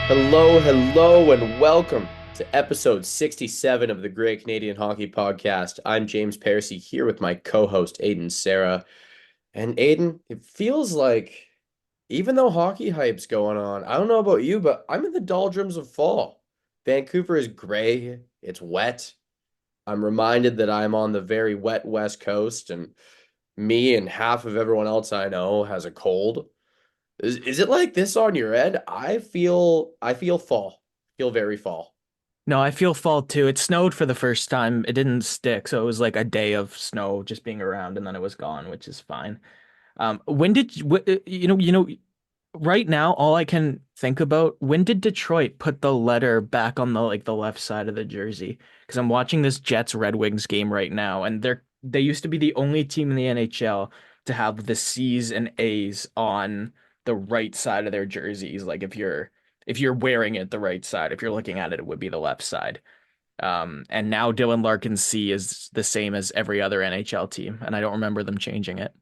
Hello, hello, and welcome to episode 67 of the Great Canadian Hockey Podcast. I'm James Parisi here with my co-host Aiden Sarah. And Aiden, it feels like even though hockey hype's going on, I don't know about you, but I'm in the doldrums of fall. Vancouver is gray, it's wet. I'm reminded that I'm on the very wet West Coast, and me and half of everyone else I know has a cold. Is it like this on your end? I feel fall. Feel very fall. No, I feel fall too. It snowed for the first time. It didn't stick, so it was like a day of snow just being around, and then it was gone, which is fine. When did right now, all I can think about, when did Detroit put the letter back on the left side of the jersey? Because I'm watching this Jets Red Wings game right now, and they used to be the only team in the NHL to have the C's and A's on the right side of their jerseys. Like if you're wearing it the right side, if you're looking at it, it would be the left side. And now Dylan Larkin's C is the same as every other NHL team, and I don't remember them changing it.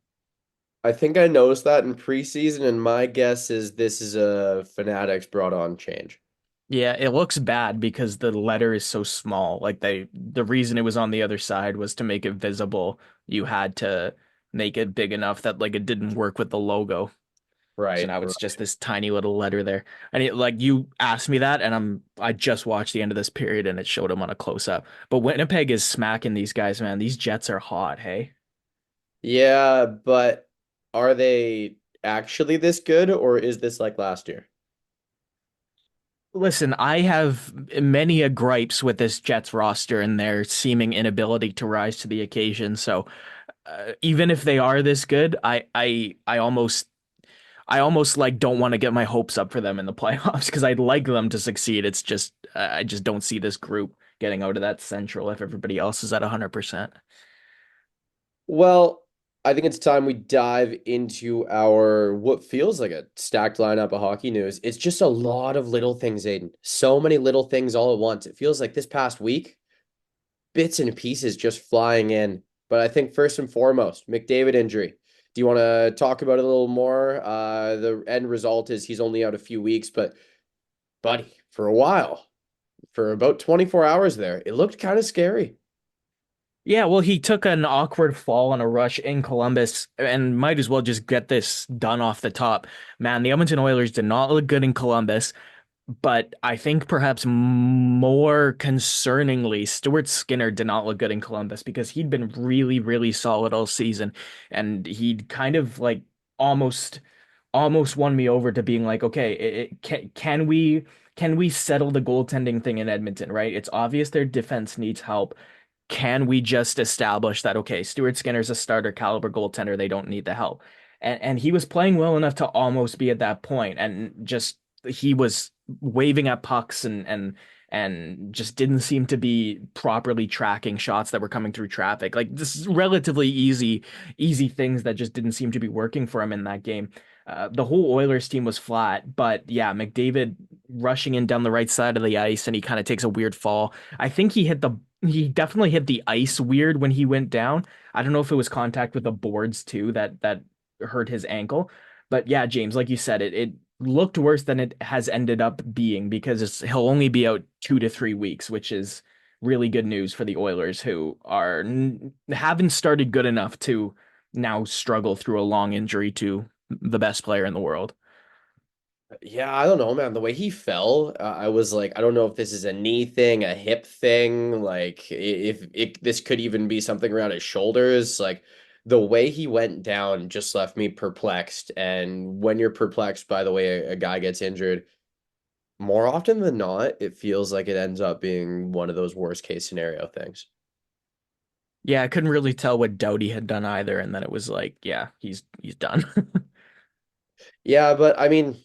I think I noticed that in preseason, and my guess is this is a Fanatics brought on change. Yeah, it looks bad because the letter is so small. Like the reason it was on the other side was to make it visible. You had to make it big enough that like it didn't work with the logo. So Right, now it's just right. this tiny little letter there. And like you asked me that and I just watched the end of this period and it showed him on a close up. But Winnipeg is smacking these guys, man. These Jets are hot, hey? Yeah, but are they actually this good, or is this like last year? Listen, I have many a gripes with this Jets roster and their seeming inability to rise to the occasion. So even if they are this good, I almost like don't want to get my hopes up for them in the playoffs because I'd like them to succeed. It's just I just don't see this group getting out of that central if everybody else is at 100%. Well, I think it's time we dive into our what feels like a stacked lineup of hockey news. It's just a lot of little things, Aiden. So many little things all at once. It feels like this past week, bits and pieces just flying in. But I think first and foremost, McDavid injury. Do you want to talk about it a little more? The end result is he's only out a few weeks, but buddy, for a while, for about 24 hours there, it looked kind of scary. Yeah, well, he took an awkward fall on a rush in Columbus and might as well just get this done off the top. Man, the Edmonton Oilers did not look good in Columbus. But I think perhaps more concerningly, Stuart Skinner did not look good in Columbus because he'd been really, really solid all season. And he'd kind of like almost almost won me over to being like, okay, can we settle the goaltending thing in Edmonton, right? It's obvious their defense needs help. Can we just establish that, okay, Stuart Skinner's a starter caliber goaltender, they don't need the help. And he was playing well enough to almost be at that point, and just he was waving at pucks and just didn't seem to be properly tracking shots that were coming through traffic. Like this is relatively easy things that just didn't seem to be working for him in that game. The whole Oilers team was flat, but yeah, McDavid rushing in down the right side of the ice and he kind of takes a weird fall. I think he definitely hit the ice weird when he went down. I don't know if it was contact with the boards too that hurt his ankle. But yeah, James, like you said, it looked worse than it has ended up being because he'll only be out 2 to 3 weeks, which is really good news for the Oilers, who haven't started good enough to now struggle through a long injury to the best player in the world. Yeah, I don't know, man. The way he fell, I was like, I don't know if this is a knee thing, a hip thing, like if this could even be something around his shoulders. Like the way he went down just left me perplexed. And when you're perplexed by the way a guy gets injured, more often than not, it feels like it ends up being one of those worst case scenario things. Yeah, I couldn't really tell what Doughty had done either, and then it was like, yeah, he's done. Yeah, but I mean,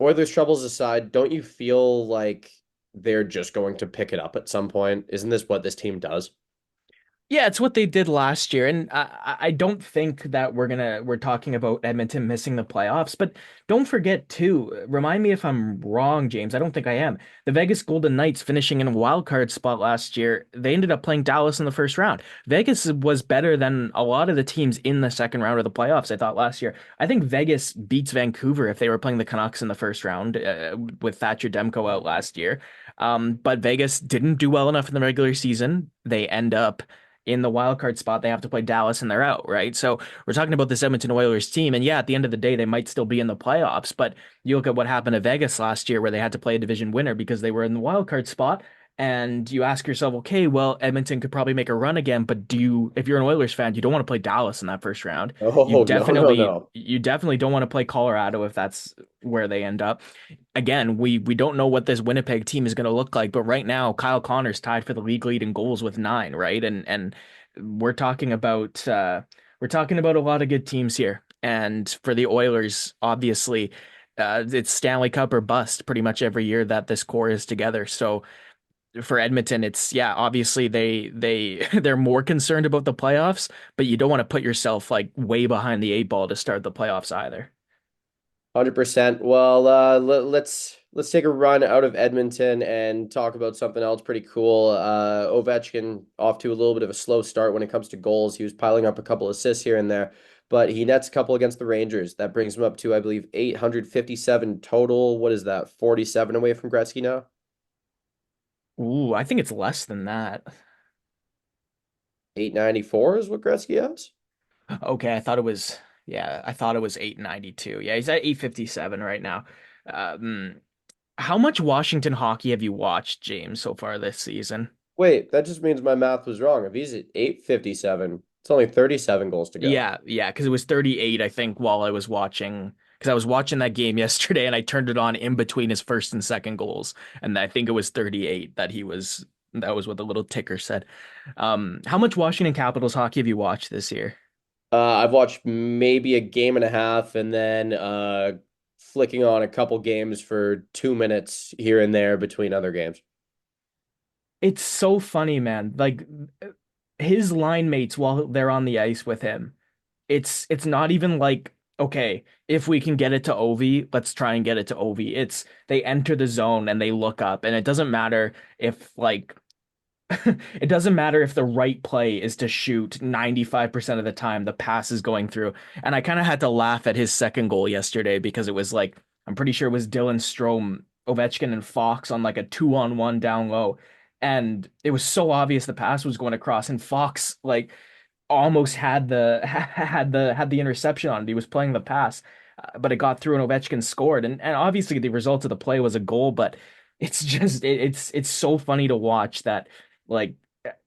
Oilers troubles aside, don't you feel like they're just going to pick it up at some point? Isn't this what this team does? Yeah, it's what they did last year, and I don't think that we're talking about Edmonton missing the playoffs. But don't forget too. Remind me if I'm wrong, James. I don't think I am. The Vegas Golden Knights finishing in a wild card spot last year. They ended up playing Dallas in the first round. Vegas was better than a lot of the teams in the second round of the playoffs. I thought last year. I think Vegas beats Vancouver if they were playing the Canucks in the first round with Thatcher Demko out last year. But Vegas didn't do well enough in the regular season. They end up in the wild card spot. They have to play Dallas and they're out, right? So we're talking about this Edmonton Oilers team. And yeah, at the end of the day, they might still be in the playoffs. But you look at what happened to Vegas last year where they had to play a division winner because they were in the wild card spot. And you ask yourself, okay, well, Edmonton could probably make a run again, but if you're an Oilers fan, you don't want to play Dallas in that first round. Oh, no, no, no. You definitely don't want to play Colorado if that's where they end up. Again, we don't know what this Winnipeg team is going to look like, but right now Kyle Connor's tied for the league lead in goals with 9, right? And we're talking about a lot of good teams here. And for the Oilers, obviously, it's Stanley Cup or bust pretty much every year that this core is together. So for Edmonton, it's yeah, obviously they're more concerned about the playoffs, but you don't want to put yourself like way behind the 8 ball to start the playoffs either. 100%. Well, let's take a run out of Edmonton and talk about something else pretty cool. Ovechkin off to a little bit of a slow start when it comes to goals. He was piling up a couple assists here and there, but he nets a couple against the Rangers. That brings him up to, I believe, 857 total. What is that? 47 away from Gretzky now? Ooh, I think it's less than that. 894 is what Gretzky has. Okay, I thought it was 892. Yeah, he's at 857 right now. Um, how much Washington hockey have you watched, James, so far this season? Wait, that just means my math was wrong. If he's at 857, it's only 37 goals to go. Yeah, because it was 38, I think, while I was watching, because I was watching that game yesterday and I turned it on in between his first and second goals. And I think it was 38 that was what the little ticker said. How much Washington Capitals hockey have you watched this year? I've watched maybe a game and a half and then flicking on a couple games for 2 minutes here and there between other games. It's so funny, man. Like his line mates while they're on the ice with him. It's not even like, okay, if we can get it to Ovi, let's try and get it to Ovi. It's they enter the zone and they look up, and it doesn't matter if like it doesn't matter if the right play is to shoot 95% of the time, the pass is going through. And I kind of had to laugh at his second goal yesterday because it was like, I'm pretty sure it was Dylan Strome, Ovechkin, and Fox on like a 2-on-1 down low. And it was so obvious the pass was going across, and Fox like almost had the had the interception on it. He was playing the pass, but it got through and Ovechkin scored. And obviously the result of the play was a goal, but it's just it's so funny to watch that like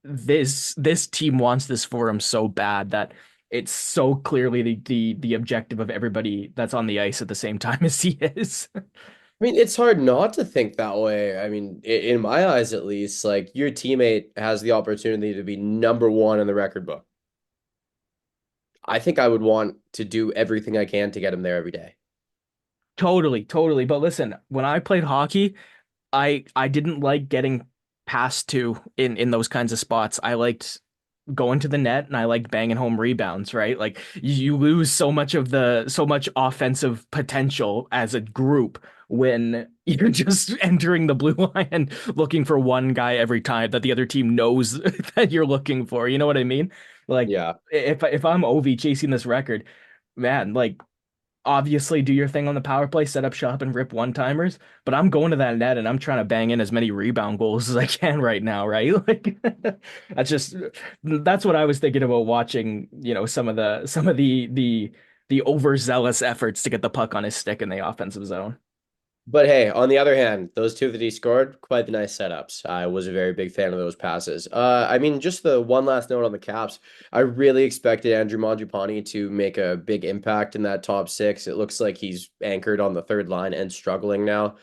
this team wants this for him so bad that it's so clearly the objective of everybody that's on the ice at the same time as he is. I mean, it's hard not to think that way. I mean, in my eyes at least, like your teammate has the opportunity to be number one in the record book. I think I would want to do everything I can to get him there every day. Totally, totally. But listen, when I played hockey, I didn't like getting passed to in those kinds of spots. I liked going to the net and I liked banging home rebounds, right? Like you lose so much offensive potential as a group when you're just entering the blue line and looking for one guy every time that the other team knows that you're looking for. You know what I mean? Like Yeah. if I'm Ovi chasing this record, man, like obviously do your thing on the power play, set up shop and rip one-timers, but I'm going to that net and I'm trying to bang in as many rebound goals as I can right now, right? Like that's just that's what I was thinking about watching, some of the overzealous efforts to get the puck on his stick in the offensive zone. But hey, on the other hand, those two that he scored, quite the nice setups. I was a very big fan of those passes. I mean, just the one last note on the Caps. I really expected Andrew Mangiapane to make a big impact in that top six. It looks like he's anchored on the third line and struggling now.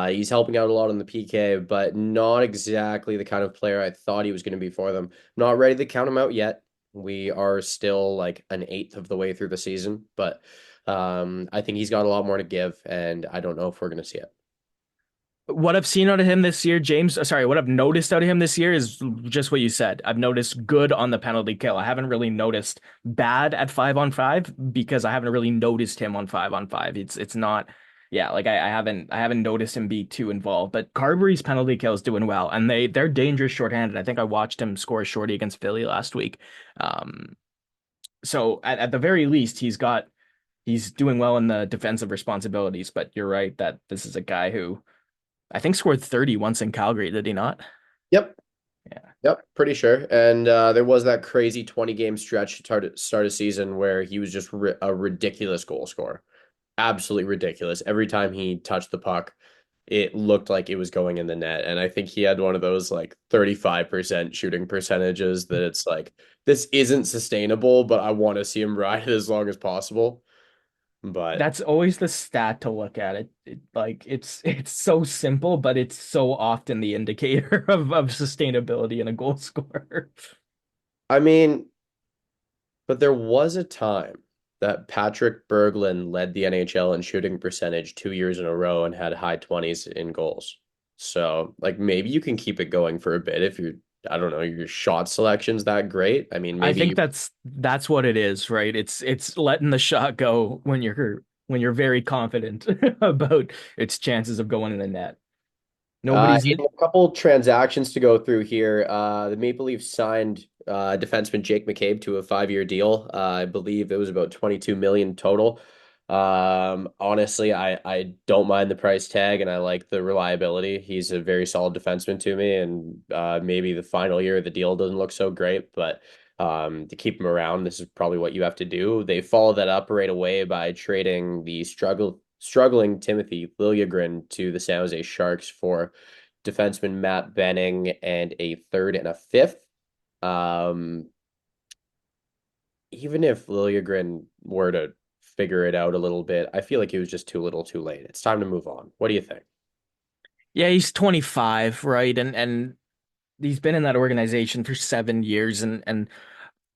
He's helping out a lot on the PK, but not exactly the kind of player I thought he was going to be for them. Not ready to count him out yet. We are still like an eighth of the way through the season, but I think he's got a lot more to give, and I don't know if we're going to see it. What I've seen out of him this year, James, sorry, what I've noticed out of him this year is just what you said. I've noticed good on the penalty kill. I haven't really noticed bad at 5 on 5 because I haven't really noticed him on 5 on 5. It's not, yeah, like I haven't noticed him be too involved. But Carberry's penalty kill is doing well, and they're dangerous shorthanded. I think I watched him score a shorty against Philly last week. Um, so at the very least, he's doing well in the defensive responsibilities. But you're right that this is a guy who I think scored 30 once in Calgary, did he not? Yep. Yeah. Yep, pretty sure. And there was that crazy 20 game stretch to start a season where he was just a ridiculous goal scorer. Absolutely ridiculous. Every time he touched the puck, it looked like it was going in the net. And I think he had one of those like 35% shooting percentages that it's like, this isn't sustainable, but I want to see him ride it as long as possible. But That's always the stat to look at. Like it's so simple, but it's so often the indicator of sustainability in a goal scorer. I mean, but there was a time that Patrick Berglund led the NHL in shooting percentage 2 years in a row and had high 20s in goals. So, like, maybe you can keep it going for a bit if you're, I don't know, your shot selection's that great. I mean, I maybe think you, that's what it is, right? It's letting the shot go when you're very confident about its chances of going in the net. Nobody's Aiden, a couple transactions to go through here. The Maple Leafs signed defenseman Jake McCabe to a 5 year deal. I believe it was about 22 million total. Honestly, I don't mind the price tag and I like the reliability. He's a very solid defenseman to me, and maybe the final year of the deal doesn't look so great, but to keep him around, this is probably what you have to do. They followed that up right away by trading the struggling Timothy Liljegren to the San Jose Sharks for defenseman Matt Benning and a third and a fifth. Um, Even if Liljegren were to figure it out a little bit, I feel like he was just too little too late. It's time to move on. What do you think? Yeah, he's 25, right? And he's been in that organization for 7 years and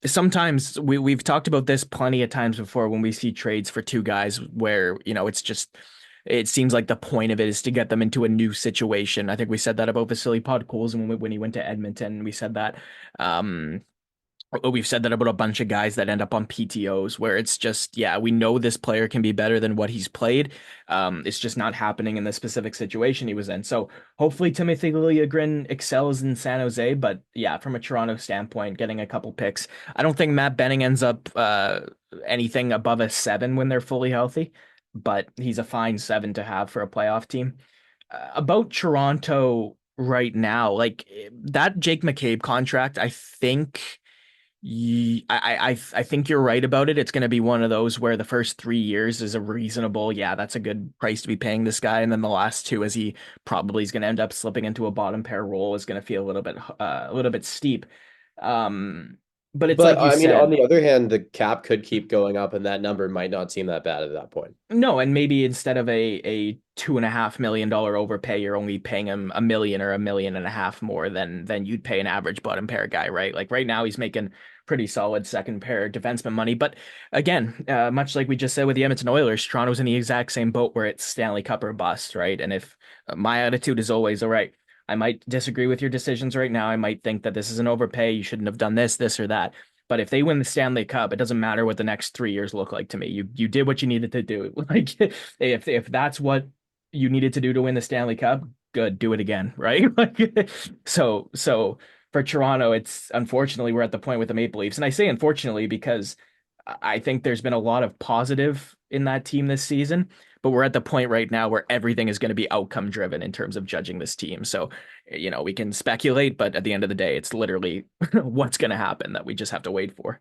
sometimes we've talked about this plenty of times before when we see trades for two guys where, it's just it seems like the point of it is to get them into a new situation. I think we said that about Vasily Podkolzin when he went to Edmonton. We said that um we've said that about a bunch of guys that end up on PTOs where it's just, yeah, we know this player can be better than what he's played. It's just not happening in the specific situation he was in. So hopefully Timothy Liljegren excels in San Jose. But yeah, from a Toronto standpoint, getting a couple picks, I don't think Matt Benning ends up anything above a 7 when they're fully healthy, but he's a fine 7 to have for a playoff team. About Toronto right now, like that Jake McCabe contract, I think. I think you're right about it. It's going to be one of those where the first 3 years is a reasonable, yeah, that's a good price to be paying this guy, and then the last two, as he probably is going to end up slipping into a bottom pair role, is going to feel a little bit steep. Um, but it's But like you I mean, on said, the other hand, the cap could keep going up, and that number might not seem that bad at that point. no, and maybe instead of a $2.5 million overpay, you're only paying him 1 million or 1.5 million more than you'd pay an average bottom pair guy, right? Like right now, he's making pretty solid second pair defenseman money. But again, much like we just said with the Edmonton Oilers, Toronto's in the exact same boat where it's Stanley Cup or bust, right? And if my attitude is always, all right, I might disagree with your decisions right now. I might think that this is an overpay. You shouldn't have done this or that. But if they win the Stanley Cup, it doesn't matter what the next 3 years look like to me. You did what you needed to do. Like if that's what you needed to do to win the Stanley Cup, good, do it again, right? Like so for Toronto, it's unfortunately we're at the point with the Maple Leafs, and I say unfortunately because I think there's been a lot of positive in that team this season, but we're at the point right now where everything is going to be outcome driven in terms of judging this team. So, we can speculate, but at the end of the day, it's literally what's going to happen that we just have to wait for.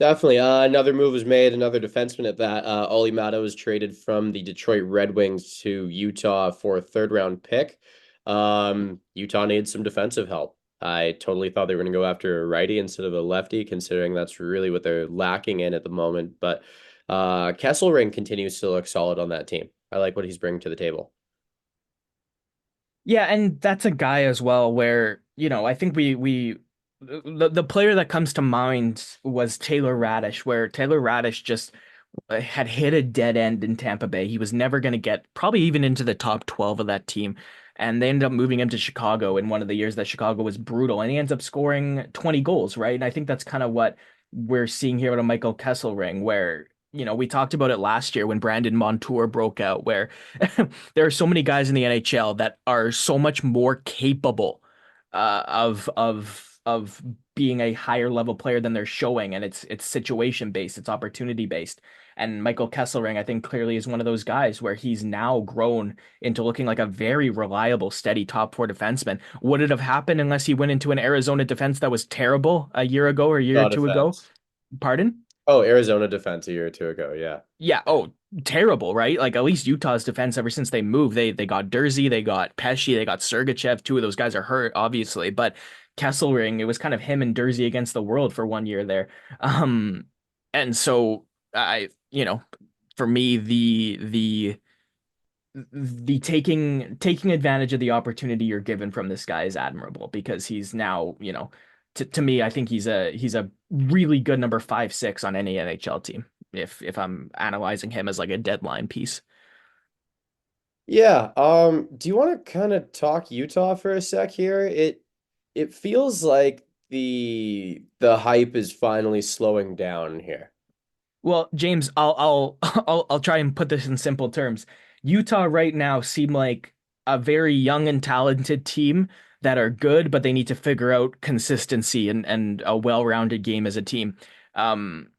Definitely. Another move was made, another defenseman at that. Olli Matto was traded from the Detroit Red Wings to Utah for a third round pick. Utah needs some defensive help. I totally thought they were going to go after a righty instead of a lefty, considering that's really what they're lacking in at the moment. But Kesselring continues to look solid on that team. I like what he's bringing to the table. Yeah, and that's a guy as well where, I think we the player that comes to mind was Taylor Radish, where Taylor Radish just had hit a dead end in Tampa Bay. He was never going to get probably even into the top 12 of that team. And they ended up moving him to Chicago in one of the years that Chicago was brutal. And he ends up scoring 20 goals, right? And I think that's kind of what we're seeing here with a Michael Kesselring, where, we talked about it last year when Brandon Montour broke out, where there are so many guys in the NHL that are so much more capable of being a higher level player than they're showing, and it's situation based, it's opportunity based. And Michael Kesselring, I think, clearly is one of those guys where he's now grown into looking like a very reliable, steady top four defenseman. Would it have happened unless he went into an Arizona defense that was terrible a year ago or a year or Not two ago? defense. Pardon? Oh, Arizona defense a year or two ago. Yeah. Yeah. Oh, terrible, right? Like at least Utah's defense ever since they moved, they got Dursey, they got Pesci, they got Sergachev. Two of those guys are hurt, obviously, but Kesselring, it was kind of him and Dursey against the world for one year there. Um, and so for me, the taking advantage of the opportunity you're given from this guy is admirable because he's now, to me, I think he's a really good number 5-6 on any NHL team if I'm analyzing him as like a deadline piece. Yeah. Do you want to kind of talk Utah for a sec here? It feels like the hype is finally slowing down here. Well, James, I'll try and put this in simple terms. Utah right now seem like a very young and talented team that are good, but they need to figure out consistency and a well-rounded game as a team. Um,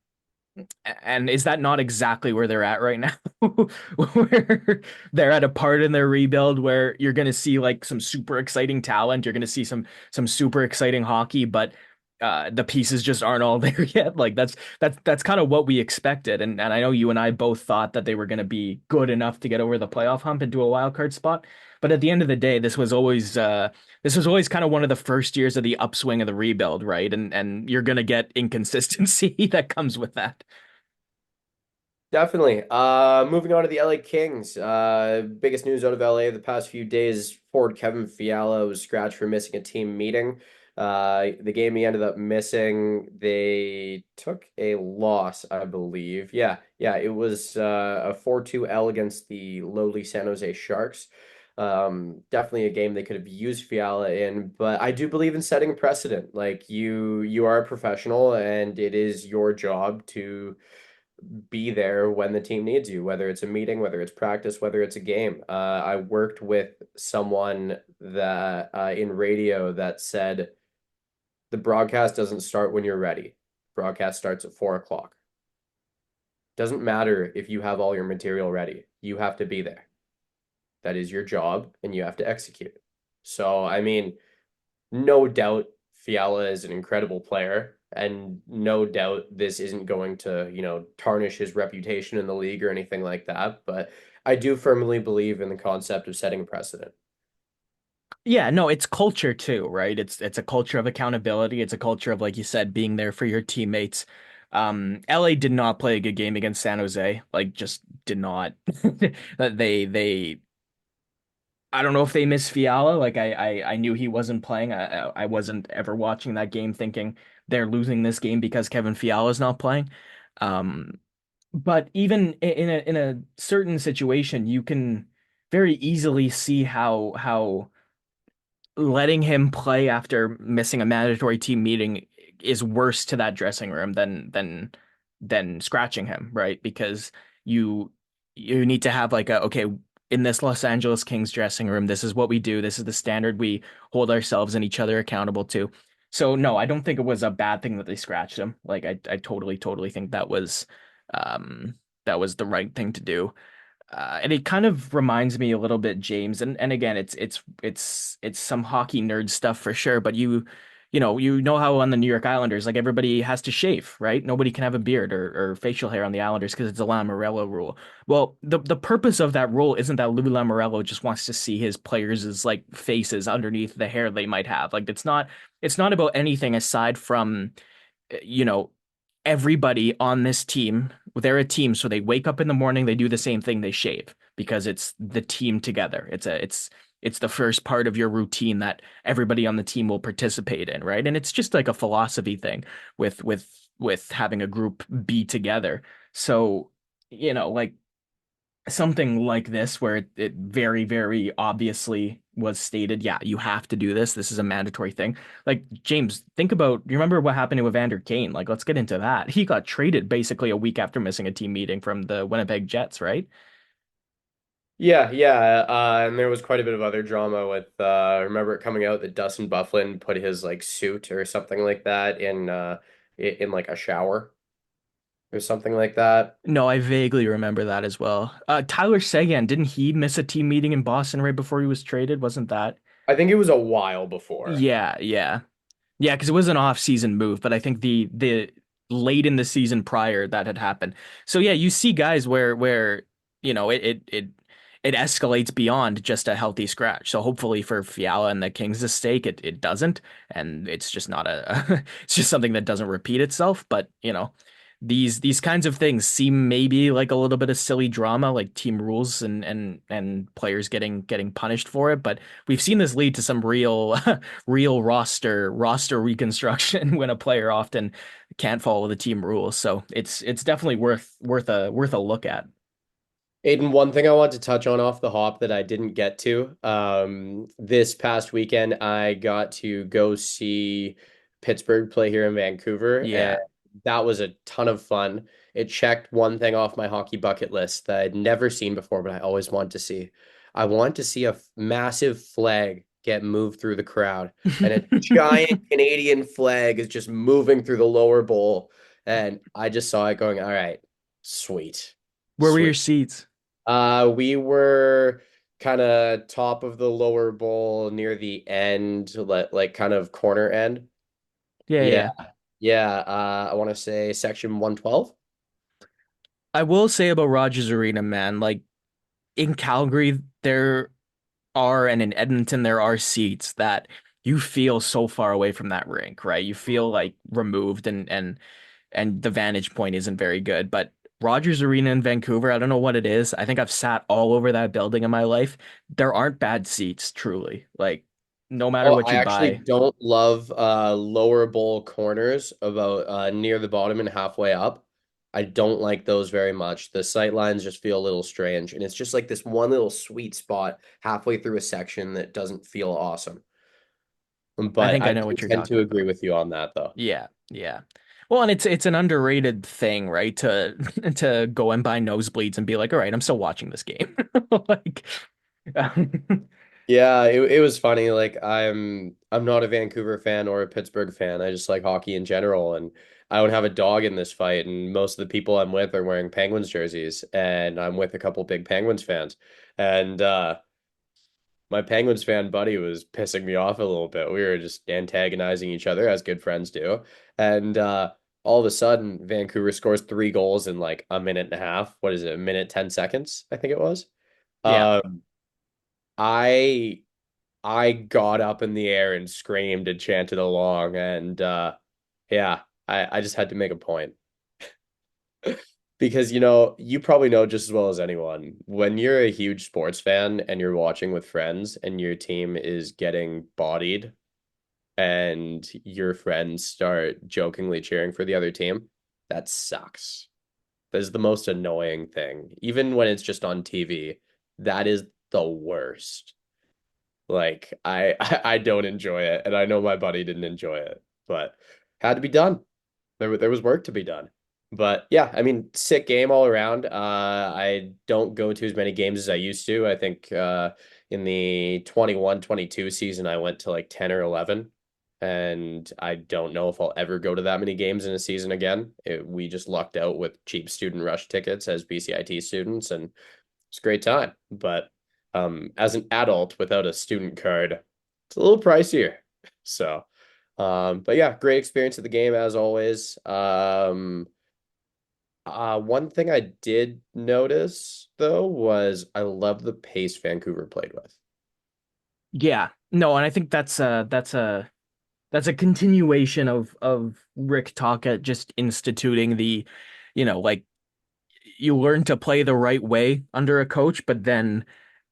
And is that not exactly where they're at right now? Where they're at a part in their rebuild where you're going to see like some super exciting talent, you're going to see some super exciting hockey, but the pieces just aren't all there yet. Like that's kind of what we expected, and I know you and I both thought that they were going to be good enough to get over the playoff hump into a wild card spot. But at the end of the day, this was always kind of one of the first years of the upswing of the rebuild, right? And you're going to get inconsistency that comes with that. Definitely. Moving on to the LA Kings. Biggest news out of LA the past few days, forward Kevin Fiala was scratched for missing a team meeting. The game he ended up missing, they took a loss, I believe. Yeah, it was a 4-2 L against the lowly San Jose Sharks. Definitely a game they could have used Fiala in, but I do believe in setting a precedent. Like you are a professional and it is your job to be there when the team needs you, whether it's a meeting, whether it's practice, whether it's a game. I worked with someone that in radio that said the broadcast doesn't start when you're ready. Broadcast starts at 4 o'clock. Doesn't matter if you have all your material ready. You have to be there. That is your job, and you have to execute. So, I mean, no doubt Fiala is an incredible player, and no doubt this isn't going to, tarnish his reputation in the league or anything like that. But I do firmly believe in the concept of setting a precedent. Yeah, no, it's culture too, right? It's a culture of accountability. It's a culture of, like you said, being there for your teammates. LA did not play a good game against San Jose. Like, just did not. They I don't know if they miss Fiala. Like I knew he wasn't playing. I wasn't ever watching that game thinking they're losing this game because Kevin Fiala's not playing. Um, but even in a certain situation, you can very easily see how letting him play after missing a mandatory team meeting is worse to that dressing room than scratching him, right? Because you you need to have like a okay, in this Los Angeles Kings dressing room, this is what we do. This is the standard we hold ourselves and each other accountable to. So no, I don't think it was a bad thing that they scratched him. Like I totally think um that was the right thing to do. And it kind of reminds me a little bit, James, and again, it's some hockey nerd stuff for sure. But you know how on the New York Islanders, like everybody has to shave, right? Nobody can have a beard or facial hair on the Islanders because it's a Lamoriello rule. Well, the purpose of that rule isn't that Lou Lamoriello just wants to see his players' like faces underneath the hair they might have. Like it's not about anything aside from you know, everybody on this team, they're a team, so they wake up in the morning, they do the same thing, they shave because it's the team together. It's the first part of your routine that everybody on the team will participate in, right? And it's just like a philosophy thing with having a group be together. So like something like this where it very, very obviously was stated, yeah, you have to do this. This is a mandatory thing. Like, James, think about, you remember what happened to Evander Kane? Like, let's get into that. He got traded basically a week after missing a team meeting from the Winnipeg Jets, right? Yeah, yeah, and there was quite a bit of other drama with. I remember it coming out that Dustin Bufflin put his like suit or something like that in like a shower or something like that. No, I vaguely remember that as well. Tyler Seguin, didn't he miss a team meeting in Boston right before he was traded? Wasn't that? I think it was a while before. Yeah, yeah. Yeah, because it was an off-season move, but I think the late in the season prior that had happened. So yeah, you see guys where it escalates beyond just a healthy scratch. So hopefully for Fiala and the Kings' stake, it doesn't, and it's just not it's just something that doesn't repeat itself. But these kinds of things seem maybe like a little bit of silly drama, like team rules and players getting punished for it. But we've seen this lead to some real roster reconstruction when a player often can't follow the team rules. So it's definitely worth a look at. Aiden, one thing I want to touch on off the hop that I didn't get to. This past weekend, I got to go see Pittsburgh play here in Vancouver, and Yeah. that was a ton of fun. It checked one thing off my hockey bucket list that I'd never seen before, but I always wanted to see. I want to see a massive flag get moved through the crowd, and a giant Canadian flag is just moving through the lower bowl. And I just saw it going, all right, sweet, Where were your sweet. seats? We were kind of top of the lower bowl near the end, like kind of corner end. Yeah, Yeah, yeah. yeah. I want to say section 112. I will say about Rogers Arena, man, like in Calgary, there are, and in Edmonton, there are seats that you feel so far away from that rink, right? You feel like removed and the vantage point isn't very good. But Rogers Arena in Vancouver, I don't know what it is. I think I've sat all over that building in my life. There aren't bad seats, truly. Like no matter Oh, what I you actually buy. don't love lower bowl corners about near the bottom and halfway up. I don't like those very much. The sight lines just feel a little strange, and it's just like this one little sweet spot halfway through a section that doesn't feel awesome. I But think I I know do what you're tend to talking agree about. with you on that, though. Yeah, yeah. Well, and it's an underrated thing, right? To to go and buy nosebleeds and be like, all right, I'm still watching this game. Like, Yeah, it was funny. Like I'm not a Vancouver fan or a Pittsburgh fan. I just like hockey in general, and I don't have a dog in this fight. And most of the people I'm with are wearing Penguins jerseys, and I'm with a couple big Penguins fans. And my Penguins fan buddy was pissing me off a little bit. We were just antagonizing each other as good friends do. And all of a sudden, Vancouver scores 3 goals in like a minute and a half. What is it? A minute 10 seconds, I think it was. yeah. Um, I I got up in the air and screamed and chanted along, and yeah, I just had to make a point. Because you probably know just as well as anyone, when you're a huge sports fan and you're watching with friends and your team is getting bodied and your friends start jokingly cheering for the other team, that sucks. That is the most annoying thing. Even when it's just on TV, that is the worst. Like I don't enjoy it, and I know my buddy didn't enjoy it, but had to be done. There was work to be done. But yeah, I mean, sick game all around. I don't go to as many games as I used to. I think in the 21-22 season, I went to like 10 or 11, and I don't know if I'll ever go to that many games in a season again. We just lucked out with cheap student rush tickets as BCIT students, and it's a great time. But as an adult without a student card, it's a little pricier. So, but yeah, great experience at the game as always. One thing I did notice though was I love the pace Vancouver played with. Yeah. No, and I think that's a continuation of Rick Tocchet just instituting like you learn to play the right way under a coach, but then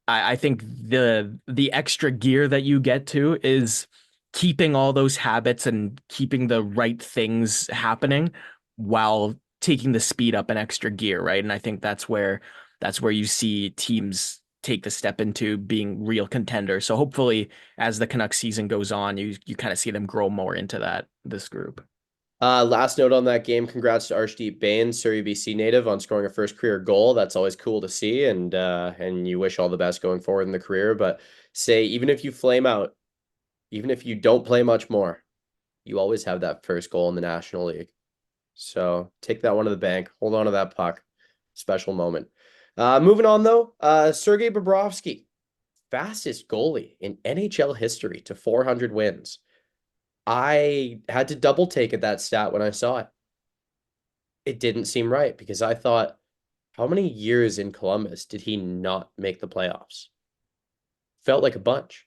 I think the extra gear that you get to is keeping all those habits and keeping the right things happening while taking the speed up an extra gear, right? And I think that's where you see teams take the step into being real contenders. So hopefully, as the Canucks season goes on, you kind of see them grow more into this group. Last note on that game, congrats to Arshdeep Bain, Surrey, BC native, on scoring a first career goal. That's always cool to see, and you wish all the best going forward in the career. But say even if you flame out, even if you don't play much more, you always have that first goal in the National League. So take that one to the bank. Hold on to that puck. Special moment. Moving on though, Sergei Bobrovsky, fastest goalie in NHL history to 400 wins. I had to double take at that stat when I saw it. It didn't seem right because I thought, how many years in Columbus did he not make the playoffs? Felt like a bunch.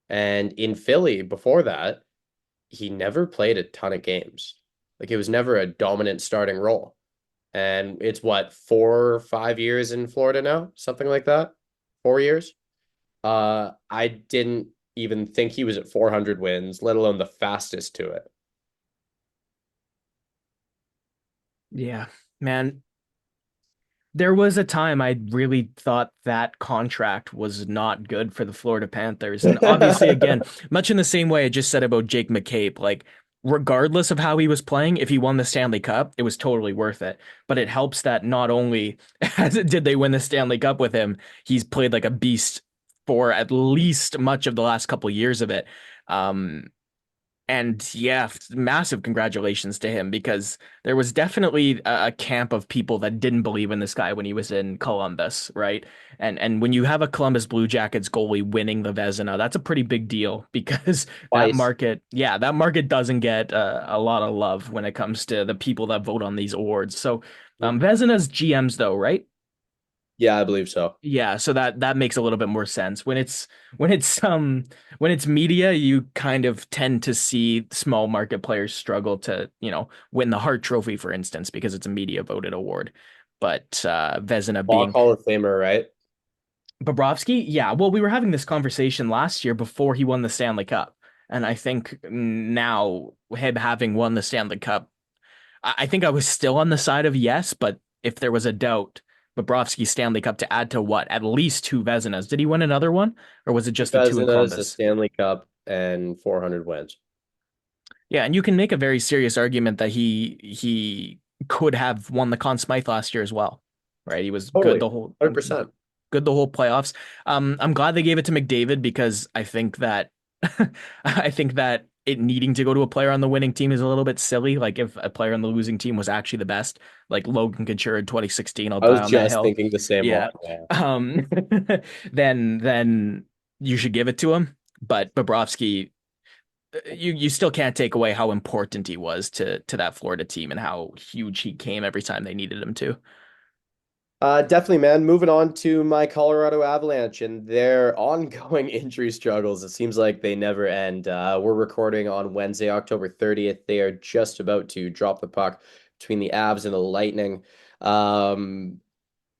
And in Philly before that, he never played a ton of games. Like it was never a dominant starting role. And it's what, 4 or 5 years in Florida now, something like that. 4 years. I didn't even think he was at 400 wins, let alone the fastest to it. Yeah, man. There was a time I really thought that contract was not good for the Florida Panthers. And obviously, again, much in the same way I just said about Jake McCabe, like, regardless of how he was playing, if he won the Stanley Cup, it was totally worth it. But it helps that not only did they win the Stanley Cup with him, he's played like a beast for at least much of the last couple of years of it. Um, and yeah, massive congratulations to him because there was definitely a camp of people that didn't believe in this guy when he was in Columbus, right? And when you have a Columbus Blue Jackets goalie winning the Vezina, that's a pretty big deal because that Twice. market, yeah, that market doesn't get a lot of love when it comes to the people that vote on these awards. So, Vezina's GMs though, right? Yeah, I believe so. Yeah, so that makes a little bit more sense. When it's media, you kind of tend to see small market players struggle to, win the Hart Trophy, for instance, because it's a media voted award. But Vezina Bach being Hall of Famer, right? Bobrovsky, yeah, well, we were having this conversation last year before he won the Stanley Cup. And I think now him having won the Stanley Cup, I think I was still on the side of yes, but if there was a doubt, Bobrovsky Stanley Cup to add to what? At least two Vezinas. Did he win another one? Or was it Two just the two in Vezinas, a Columbus? Stanley Cup, and 400 wins. Yeah, and you can make a very serious argument that he could have won the Conn Smythe last year as well. Right? He was good Totally. the whole 100%. good the whole playoffs. I'm glad they gave it to McDavid because I think that I think that it needing to go to a player on the winning team is a little bit silly. Like if a player on the losing team was actually the best, like Logan Couture in 2016, I'll I die was on that just hill. thinking the same Yeah. line. Yeah. Um, then you should give it to him. But Bobrovsky, you still can't take away how important he was to that Florida team and how huge he came every time they needed him to. Definitely, man. Moving on to my Colorado Avalanche and their ongoing injury struggles. It seems like they never end. We're recording on Wednesday, October 30th. They are just about to drop the puck between the Avs and the Lightning. Um,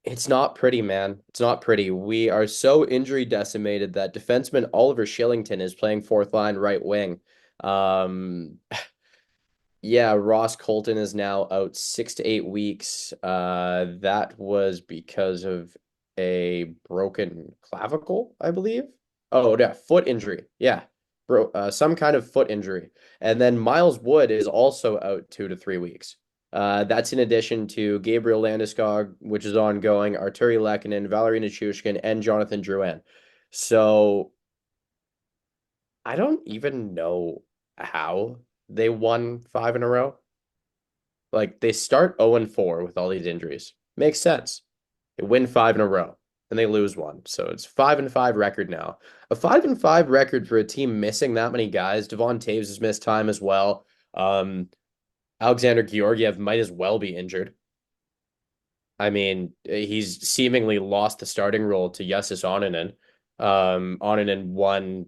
it's not pretty, man. It's not pretty. We are so injury decimated that defenseman Oliver Shillington is playing fourth line right wing. Um, Yeah, Ross Colton is now out 6 to 8 weeks. That was because of a broken clavicle, I believe. Oh, yeah, foot injury. Yeah, some kind of foot injury. And then Miles Wood is also out 2 to 3 weeks. That's in addition to Gabriel Landeskog, which is ongoing, Arturi Lehkonen, Valeri Nichushkin, and Jonathan Drouin. So I don't even know how they won five in a row. Like they start 0-4 with all these injuries. Makes sense. They win five in a row, and they lose one. So it's 5-5 record now. A 5-5 record for a team missing that many guys. Devon Taves has missed time as well. Um, Alexander Georgiev might as well be injured. I mean, he's seemingly lost the starting role to Jussis Onanen. Onanen won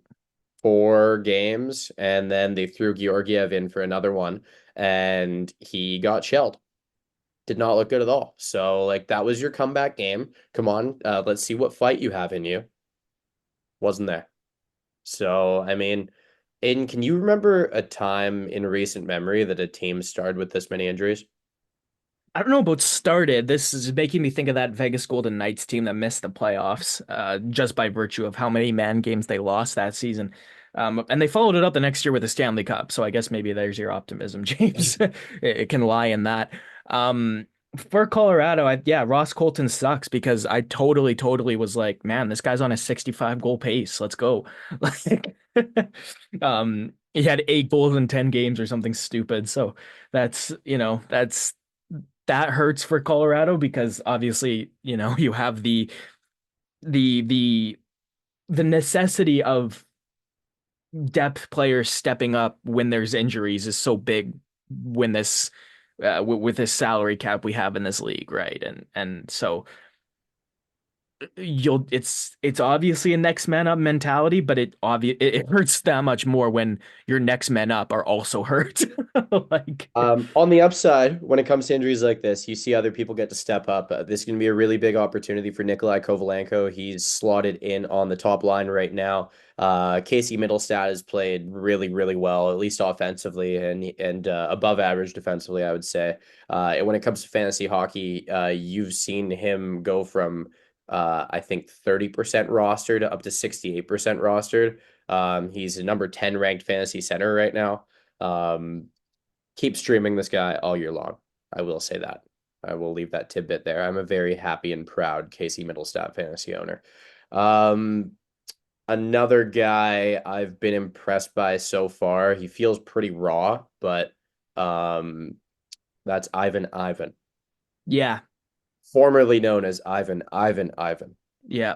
4 games, and then they threw Georgiev in for another one, and he got shelled. Did not look good at all. So, like, that was your comeback game. Come on, let's see what fight you have in you. Wasn't there? So, I mean, Aiden, can you remember a time in recent memory that a team started with this many injuries? I don't know about started. This is making me think of that Vegas Golden Knights team that missed the playoffs, just by virtue of how many man games they lost that season. And they followed it up the next year with the Stanley Cup. So I guess maybe there's your optimism, James. It can lie in that. Um, for Colorado, yeah, Ross Colton sucks because I totally was like, man, this guy's on a 65 goal pace. Let's go. Like, he had 8 goals in 10 games or something stupid. So that hurts for Colorado because obviously, you have the the the necessity of depth players stepping up when there's injuries is so big when this with this salary cap we have in this league, right? And so it's obviously a next man up mentality, but it hurts that much more when your next men up are also hurt. Like, On the upside, when it comes to injuries like this, you see other people get to step up. This is going to be a really big opportunity for Nikolai Kovalenko. He's slotted in on the top line right now. Casey Middlestat has played really, really well, at least offensively and above average defensively, I would say. And when it comes to fantasy hockey, you've seen him go from I think 30% rostered up to 68% rostered. He's a number 10 ranked fantasy center right now. Keep streaming this guy all year long. I will say that. I will leave that tidbit there. I'm a very happy and proud Casey Middlestat fantasy owner. Um, Another guy I've been impressed by so far. He feels pretty raw, but um, that's Ivan, yeah, formerly known as Ivan. yeah.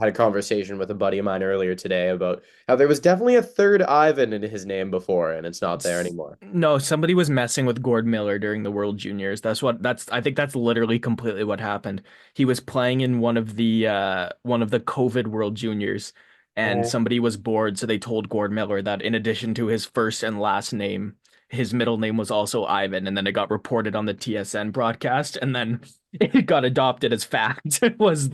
Had a conversation with a buddy of mine earlier today about how there was definitely a third Ivan in his name before, and it's not there anymore. No, somebody was messing with Gord Miller during the World Juniors. I think that's literally completely what happened. He was playing in one of the COVID World Juniors and Oh. somebody was bored, so they told Gord Miller that in addition to his first and last name, his middle name was also Ivan, and then it got reported on the TSN broadcast, and then it got adopted as fact. It was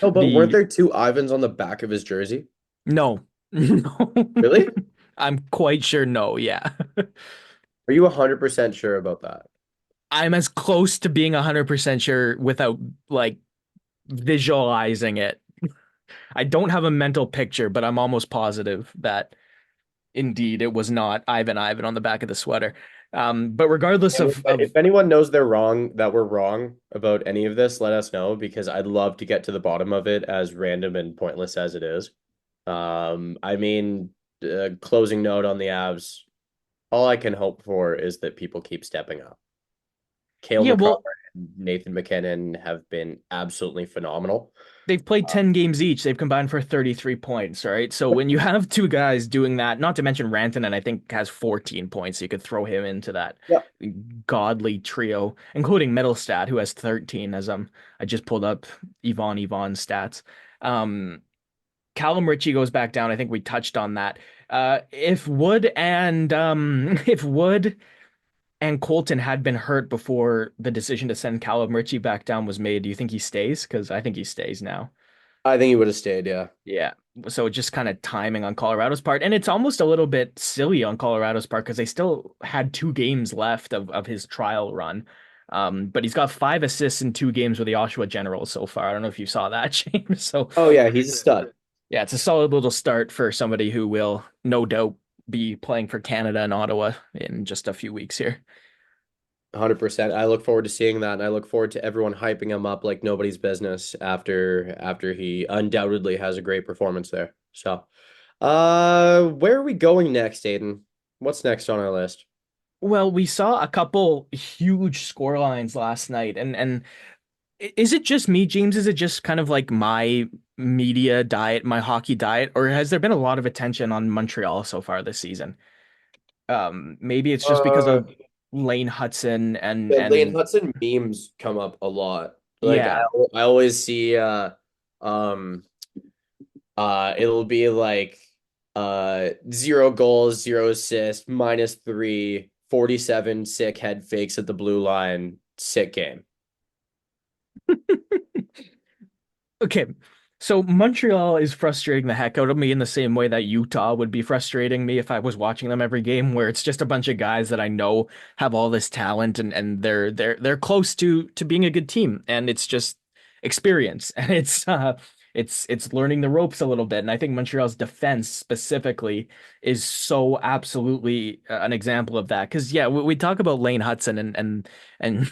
Oh, but weren't the there two Ivans on the back of his jersey? no. No. Really? I'm quite sure no, yeah. Are you 100% sure about that? I'm as close to being 100% sure without like visualizing it. I don't have a mental picture, but I'm almost positive that indeed it was not Ivan on the back of the sweater. But regardless And of if anyone knows they're wrong, that we're wrong about any of this, let us know because I'd love to get to the bottom of it, as random and pointless as it is. I mean, closing note on the Avs, all I can hope for is that people keep stepping up. Cale yeah, McCarr well, and Nathan McKinnon have been absolutely phenomenal. they've played 10 games each. They've combined for 33 points, right? So when you have two guys doing that, not to mention Rantanen, I think has 14 points, so you could throw him into that Yeah, godly trio, including Middlestat, who has 13, as I just pulled up Yvonne's stats. Um, Callum Ritchie goes back down. I think we touched on that. If Wood and if Wood and Colton had been hurt before the decision to send Callum Ritchie back down was made, do you think he stays? Because I think he stays now. I think he would have stayed. Yeah. Yeah. So just kind of timing on Colorado's part. And it's almost a little bit silly on Colorado's part because they still had 2 games left of his trial run. But he's got 5 assists in 2 games with the Oshawa Generals so far. I don't know if you saw that, James. So Oh yeah, he's a stud. yeah, it's a solid little start for somebody who will no doubt be playing for Canada and Ottawa in just a few weeks here. 100%. I look forward to seeing that, and I look forward to everyone hyping him up like nobody's business after he undoubtedly has a great performance there. So, where are we going next, Aiden? What's next on our list? Well, we saw a couple huge score lines last night, and is it just me, James? Is it just kind of like my media diet, my hockey diet, or has there been a lot of attention on Montreal so far this season? Maybe it's just because Uh, of Lane Hudson and the Lane and Hudson memes come up a lot. Like yeah. I always see um it'll be like 0 goals, 0 assists, -3, 47 sick head fakes at the blue line, sick game. Okay. So Montreal is frustrating the heck out of me in the same way that Utah would be frustrating me if I was watching them every game, where it's just a bunch of guys that I know have all this talent and they're close to being a good team, and it's just experience and it's learning the ropes a little bit. And I think Montreal's defense specifically is so absolutely an example of that. Because yeah, we talk about Lane Hudson and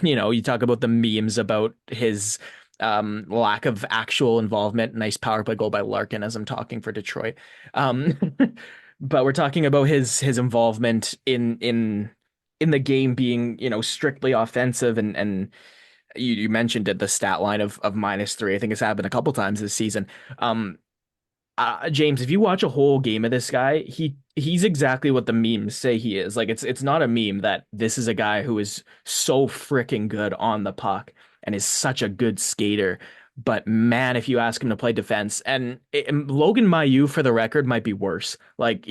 you talk about the memes about his lack of actual involvement. Nice power play goal by Larkin as I'm talking for Detroit. Um, but we're talking about his involvement in the game being, strictly offensive and you mentioned it, the stat line of -3. I think it's happened a couple times this season. Um, James, if you watch a whole game of this guy, he's exactly what the memes say he is. Like it's not a meme that this is a guy who is so freaking good on the puck and is such a good skater. But man, if you ask him to play defense, and Logan Mailloux, for the record, might be worse. Like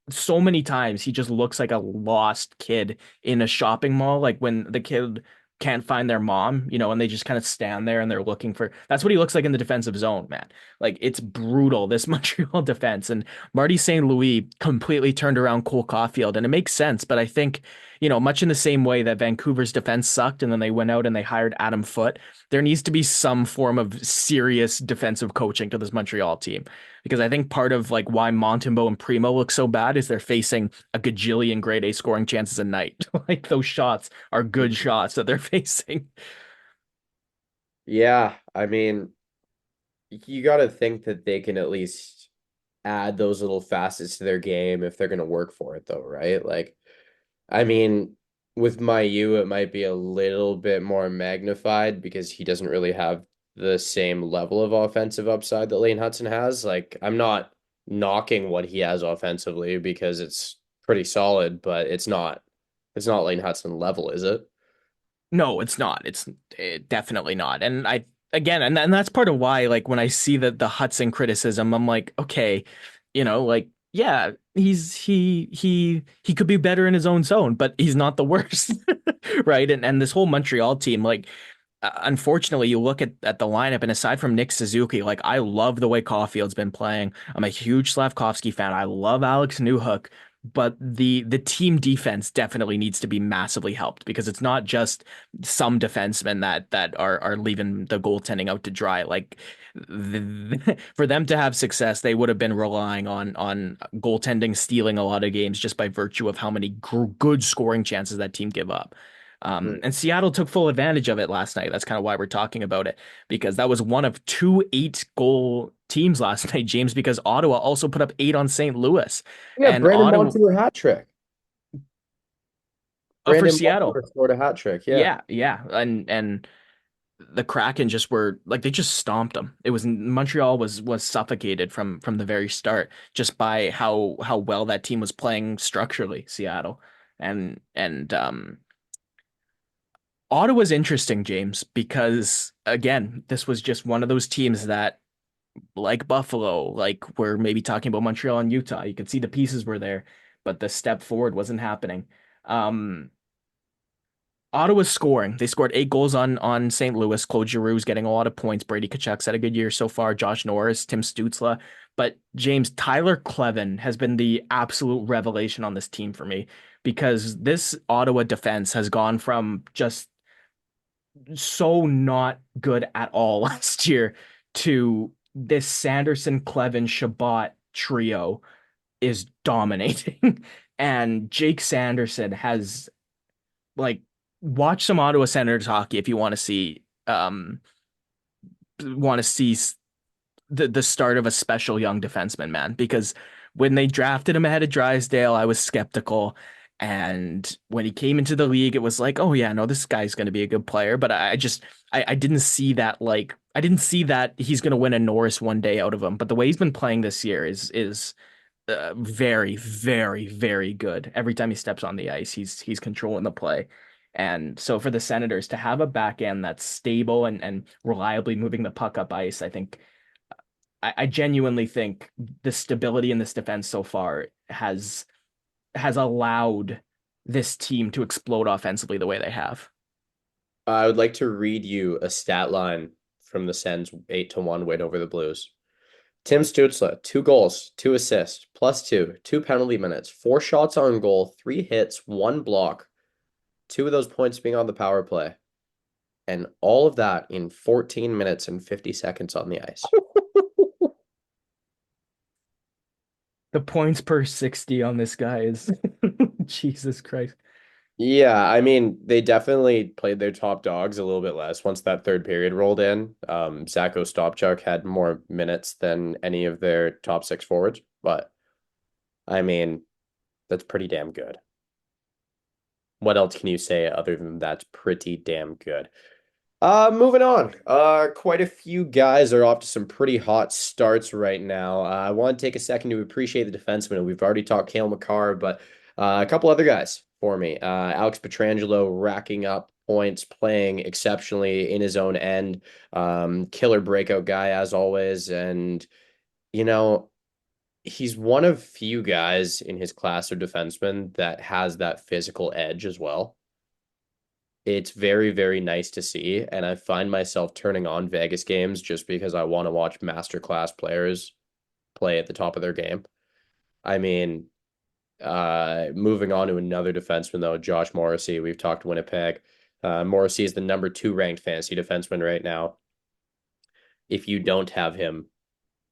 so many times he just looks like a lost kid in a shopping mall. Like when the kid can't find their mom, and they just kind of stand there and they're looking for. That's what he looks like in the defensive zone, man. Like it's brutal, this Montreal defense. And Marty St. Louis completely turned around Cole Caulfield. And it makes sense. But I think, much in the same way that Vancouver's defense sucked and then they went out and they hired Adam Foote, there needs to be some form of serious defensive coaching to this Montreal team. Because I think part of like why Montembeault and Primo look so bad is they're facing a gajillion grade A scoring chances a night. Like those shots are good shots that they're facing. Yeah, I mean, you got to think that they can at least add those little facets to their game if they're going to work for it, though, right? Like, I mean, with Mayu, it might be a little bit more magnified because he doesn't really have the same level of offensive upside that Lane Hudson has. Like, I'm not knocking what he has offensively because it's pretty solid, but it's not Lane Hudson level, is it? No, it's not. Definitely not. And I again, and that's part of why, like when I see the Hudson criticism, I'm like, okay, like yeah, he could be better in his own zone, but he's not the worst, right? And this whole Montreal team, like unfortunately, you look at the lineup, and aside from Nick Suzuki, like I love the way Caulfield's been playing. I'm a huge Slavkovsky fan. I love Alex Newhook, but the team defense definitely needs to be massively helped because it's not just some defensemen that are leaving the goaltending out to dry. Like for them to have success, they would have been relying on goaltending stealing a lot of games just by virtue of how many good scoring chances that team give up. And Seattle took full advantage of it last night. That's kind of why we're talking about it, because that was one of two 8-goal teams last night, James, because Ottawa also put up 8 on St. Louis. Yeah, And Brandon Ottawa, Montour hat trick. for Brandon Seattle, Montour scored a hat trick. Yeah. yeah, yeah. And the Kraken just were like they just stomped them. It was Montreal was suffocated from the very start just by how well that team was playing structurally, Seattle. And Ottawa's interesting, James, because again, this was just one of those teams that, like Buffalo, like we're maybe talking about Montreal and Utah, you could see the pieces were there, but the step forward wasn't happening. Um, Ottawa's scoring. They scored 8 goals on St. Louis. Claude Giroux's getting a lot of points. Brady Tkachuk's had a good year so far. Josh Norris, Tim Stützle. But James, Tyler Kleven has been the absolute revelation on this team for me because this Ottawa defense has gone from just so not good at all last year to this Sanderson, Clevin, Shabbat trio is dominating. And Jake Sanderson has like watch some Ottawa Senators hockey if you want to see the start of a special young defenseman, man. Because when they drafted him ahead of Drysdale, I was skeptical. And when he came into the league, it was like, oh yeah, no, this guy's going to be a good player. But I didn't see that I didn't see that he's going to win a Norris one day out of him. But the way he's been playing this year is very, very, very good. Every time he steps on the ice, he's controlling the play. And so for the Senators to have a back end that's stable and reliably moving the puck up ice, I think I genuinely think the stability in this defense so far has allowed this team to explode offensively the way they have. I would like to read you a stat line from the Sens 8-1 win over the Blues. Tim Stützle, 2 goals, 2 assists, +2, 2 penalty minutes, 4 shots on goal, 3 hits, 1 block, 2 of those points being on the power play, and all of that in 14 minutes and 50 seconds on the ice. The points per 60 on this guy is Jesus Christ. Yeah, I mean, they definitely played their top dogs a little bit less once that third period rolled in. Zach Ostapchuk had more minutes than any of their top six forwards, but I mean, that's pretty damn good. What else can you say other than that's pretty damn good? Moving on. Quite a few guys are off to some pretty hot starts right now. I want to take a second to appreciate the defensemen. We've already talked Cale Makar, but a couple other guys for me. Alex Pietrangelo racking up points, playing exceptionally in his own end. Killer breakout guy as always, and you know he's one of few guys in his class of defensemen that has that physical edge as well. It's very, very nice to see. And I find myself turning on Vegas games just because I want to watch masterclass players play at the top of their game. I mean, moving on to another defenseman, though, Josh Morrissey. We've talked Winnipeg. Morrissey is the number 2 ranked fantasy defenseman right now. If you don't have him,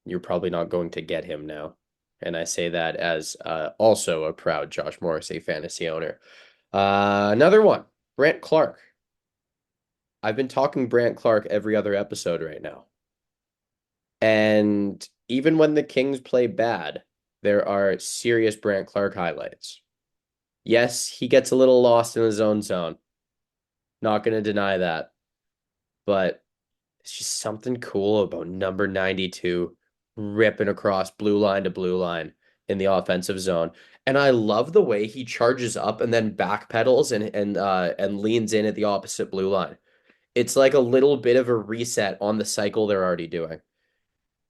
you're probably not going to get him now. And I say that as also a proud Josh Morrissey fantasy owner. Another one, Brant Clark. I've been talking Brant Clark every other episode right now. And even when the Kings play bad, there are serious Brant Clark highlights. Yes, he gets a little lost in his own zone. Not going to deny that. But it's just something cool about number 92 ripping across blue line to blue line in the offensive zone. And I love the way he charges up and then backpedals and leans in at the opposite blue line. It's like a little bit of a reset on the cycle they're already doing.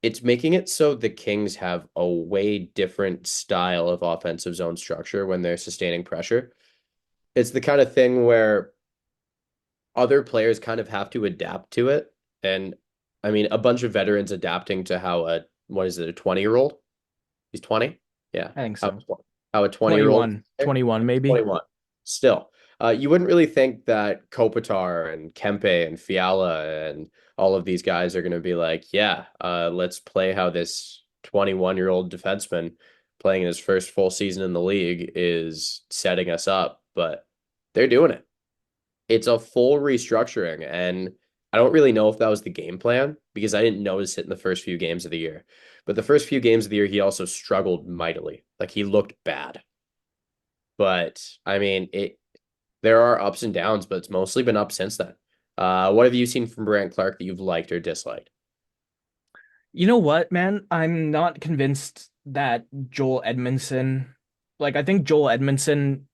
It's making it so the Kings have a way different style of offensive zone structure when they're sustaining pressure. It's the kind of thing where other players kind of have to adapt to it. And I mean, a bunch of veterans adapting to how what is it, a 20-year-old? He's 20? Yeah. I think How, so. how a 20-year-old, 21, 21 maybe. 21. Still, you wouldn't really think that Kopitar and Kempe and Fiala and all of these guys are going to be like, yeah, let's play how this 21-year-old defenseman playing in his first full season in the league is setting us up, but they're doing it. It's a full restructuring, and I don't really know if that was the game plan because I didn't notice it in the first few games of the year. But the first few games of the year, he also struggled mightily. Like he looked bad. But I mean, there are ups and downs, but it's mostly been up since then. What have you seen from Brant Clark that you've liked or disliked? You know what, man? I'm not convinced that Joel Edmondson, like, I think Joel Edmondson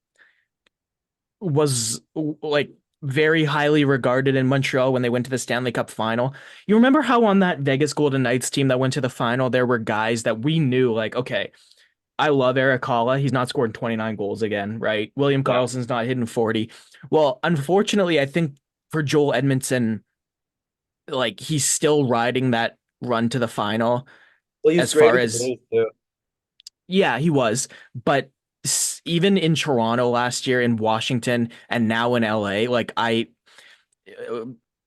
was like very highly regarded in Montreal when they went to the Stanley Cup final. You remember how on that Vegas Golden Knights team that went to the final, there were guys that we knew, like, okay, I love Eric Kalla. He's not scored 29 goals again, right? William Yeah. Karlsson's not hitting 40. Well, unfortunately, I think for Joel Edmondson, like he's still riding that run to the final Well, he's as great far with the as Blues too. yeah, he was. But even in Toronto last year, in Washington, and now in LA, like uh,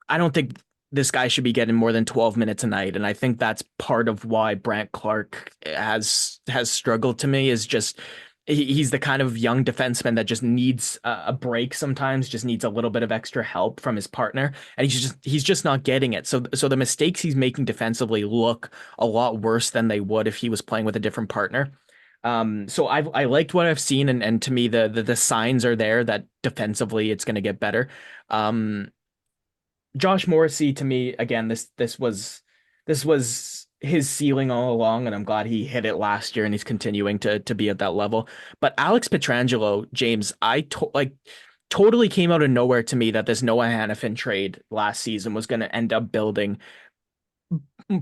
I don't think this guy should be getting more than 12 minutes a night. And I think that's part of why Brant Clark has struggled to me is just he's the kind of young defenseman that just needs a break sometimes, just needs a little bit of extra help from his partner, and he's just not getting it. So the mistakes he's making defensively look a lot worse than they would if he was playing with a different partner. So I liked what I've seen, and to me the signs are there that defensively it's going to get better. Um, Josh Morrissey to me again this was his ceiling all along, and I'm glad he hit it last year and he's continuing to be at that level. But Alex Pietrangelo, James, totally came out of nowhere to me that this Noah Hanifin trade last season was going to end up building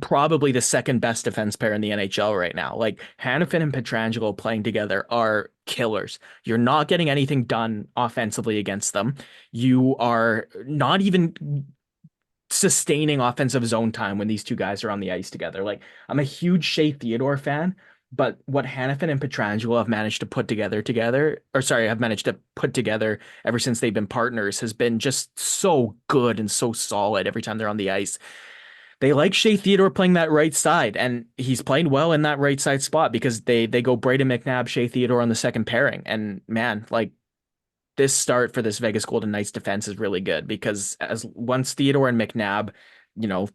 probably the second best defense pair in the NHL right now. Like Hanifin and Pietrangelo playing together are killers. You're not getting anything done offensively against them. You are not even sustaining offensive zone time when these two guys are on the ice together. Like I'm a huge Shea Theodore fan, but what Hannafin and Pietrangelo have managed to put together, or sorry, have managed to put together ever since they've been partners has been just so good and so solid every time they're on the ice. They like Shea Theodore playing that right side, and he's playing well in that right side spot because they go Braden McNabb, Shea Theodore on the second pairing. And man, like this start for this Vegas Golden Knights defense is really good because as once Theodore and McNabb, you know,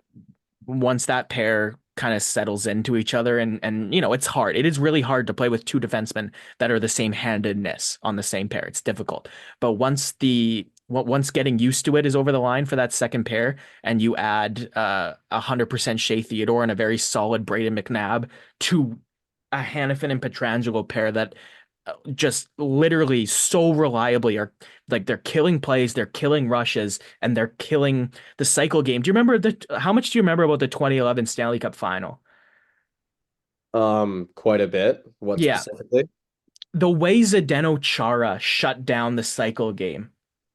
once that pair kind of settles into each other and it's hard. It is really hard to play with two defensemen that are the same handedness on the same pair. It's difficult. But once getting used to it is over the line for that second pair, and you add 100% Shea Theodore and a very solid Braden McNabb to a Hannafin and Petrangelo pair that just literally so reliably are like they're killing plays, they're killing rushes, and they're killing the cycle game. Do you remember how much do you remember about the 2011 Stanley Cup final? Quite a bit. What Yeah, specifically? the way Zdeno Chara shut down the cycle game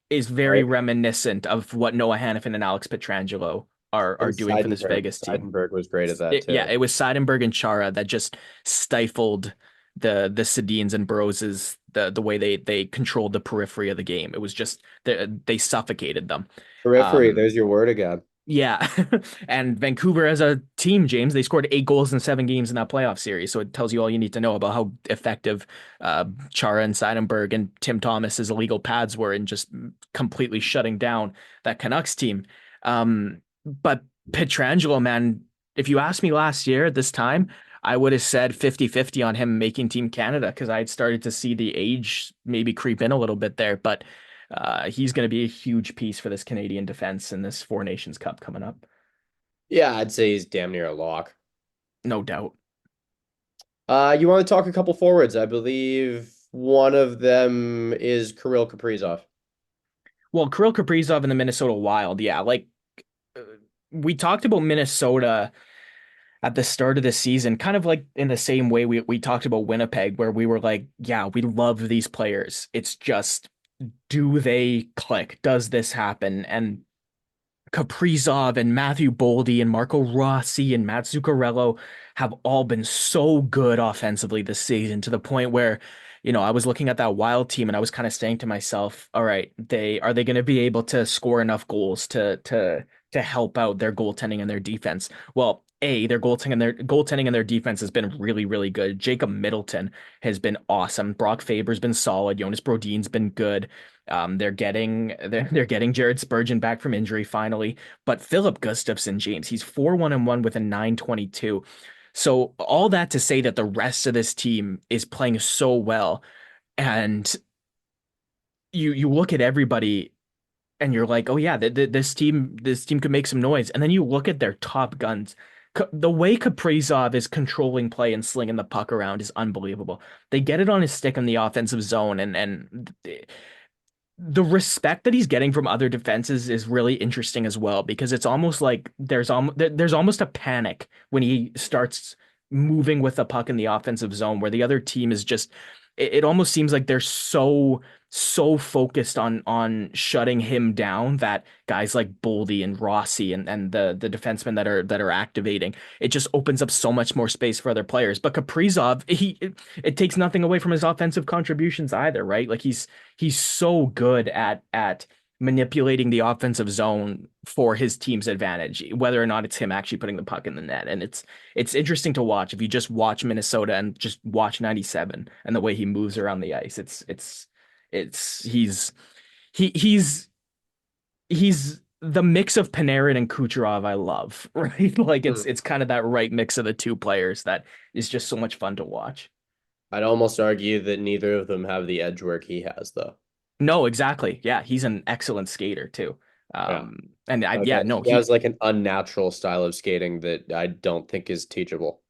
is very Right. reminiscent of what Noah Hannafin and Alex Pietrangelo are And doing for this Seidenberg. Vegas team. Seidenberg was great at that Yeah, too. it was Seidenberg and Chara that just stifled the Sedins and Burrowses the way they controlled the periphery of the game. It was just they suffocated them. Periphery, Um, there's your word again. yeah, and Vancouver as a team, James, they scored 8 goals in 7 games in that playoff series. So it tells you all you need to know about how effective Chara and Seidenberg and Tim Thomas's illegal pads were in just completely shutting down that Canucks team. But Pietrangelo, man, if you asked me last year at this time, I would have said 50-50 on him making Team Canada because I had started to see the age maybe creep in a little bit there. But he's going to be a huge piece for this Canadian defense in this Four Nations Cup coming up. Yeah, I'd say he's damn near a lock. No doubt. You want to talk a couple forwards? I believe one of them is Kirill Kaprizov. Well, Kirill Kaprizov in the Minnesota Wild, yeah, like uh, we talked about Minnesota at the start of the season, kind of like in the same way we talked about Winnipeg, where we were like, yeah, we love these players. It's just, do they click? Does this happen? And Kaprizov and Matthew Boldy and Marco Rossi and Matt Zuccarello have all been so good offensively this season to the point where, I was looking at that Wild team and I was kind of saying to myself, all right, they going to be able to score enough goals to help out their goaltending and their defense? Well, their goaltending and their defense has been really, really good. Jacob Middleton has been awesome. Brock Faber's been solid. Jonas Brodin's been good. They're getting Jared Spurgeon back from injury finally, but Philip Gustafson, James, he's 4-1-1 with a 922. So all that to say that the rest of this team is playing so well, and you look at everybody and you're like, oh yeah, this team could make some noise, and then you look at their top guns. The way Kaprizov is controlling play and slinging the puck around is unbelievable. They get it on his stick in the offensive zone, and the respect that he's getting from other defenses is really interesting as well because it's almost like there's almost a panic when he starts moving with the puck in the offensive zone where the other team is just it almost seems like they're so focused on shutting him down that guys like Boldy and Rossi and the defensemen that are activating, it just opens up so much more space for other players. But Kaprizov, it takes nothing away from his offensive contributions either, right? Like he's so good at manipulating the offensive zone for his team's advantage, whether or not it's him actually putting the puck in the net. And it's interesting to watch if you just watch Minnesota and just watch 97 and the way he moves around the ice. It's he he's the mix of Panarin and Kucherov I love, right? Like Hmm. it's kind of that right mix of the two players that is just so much fun to watch. I'd almost argue that neither of them have the edge work he has, though. No, exactly. Yeah, he's an excellent skater too. Yeah. And I, Okay. yeah, no, He has like an unnatural style of skating that I don't think is teachable.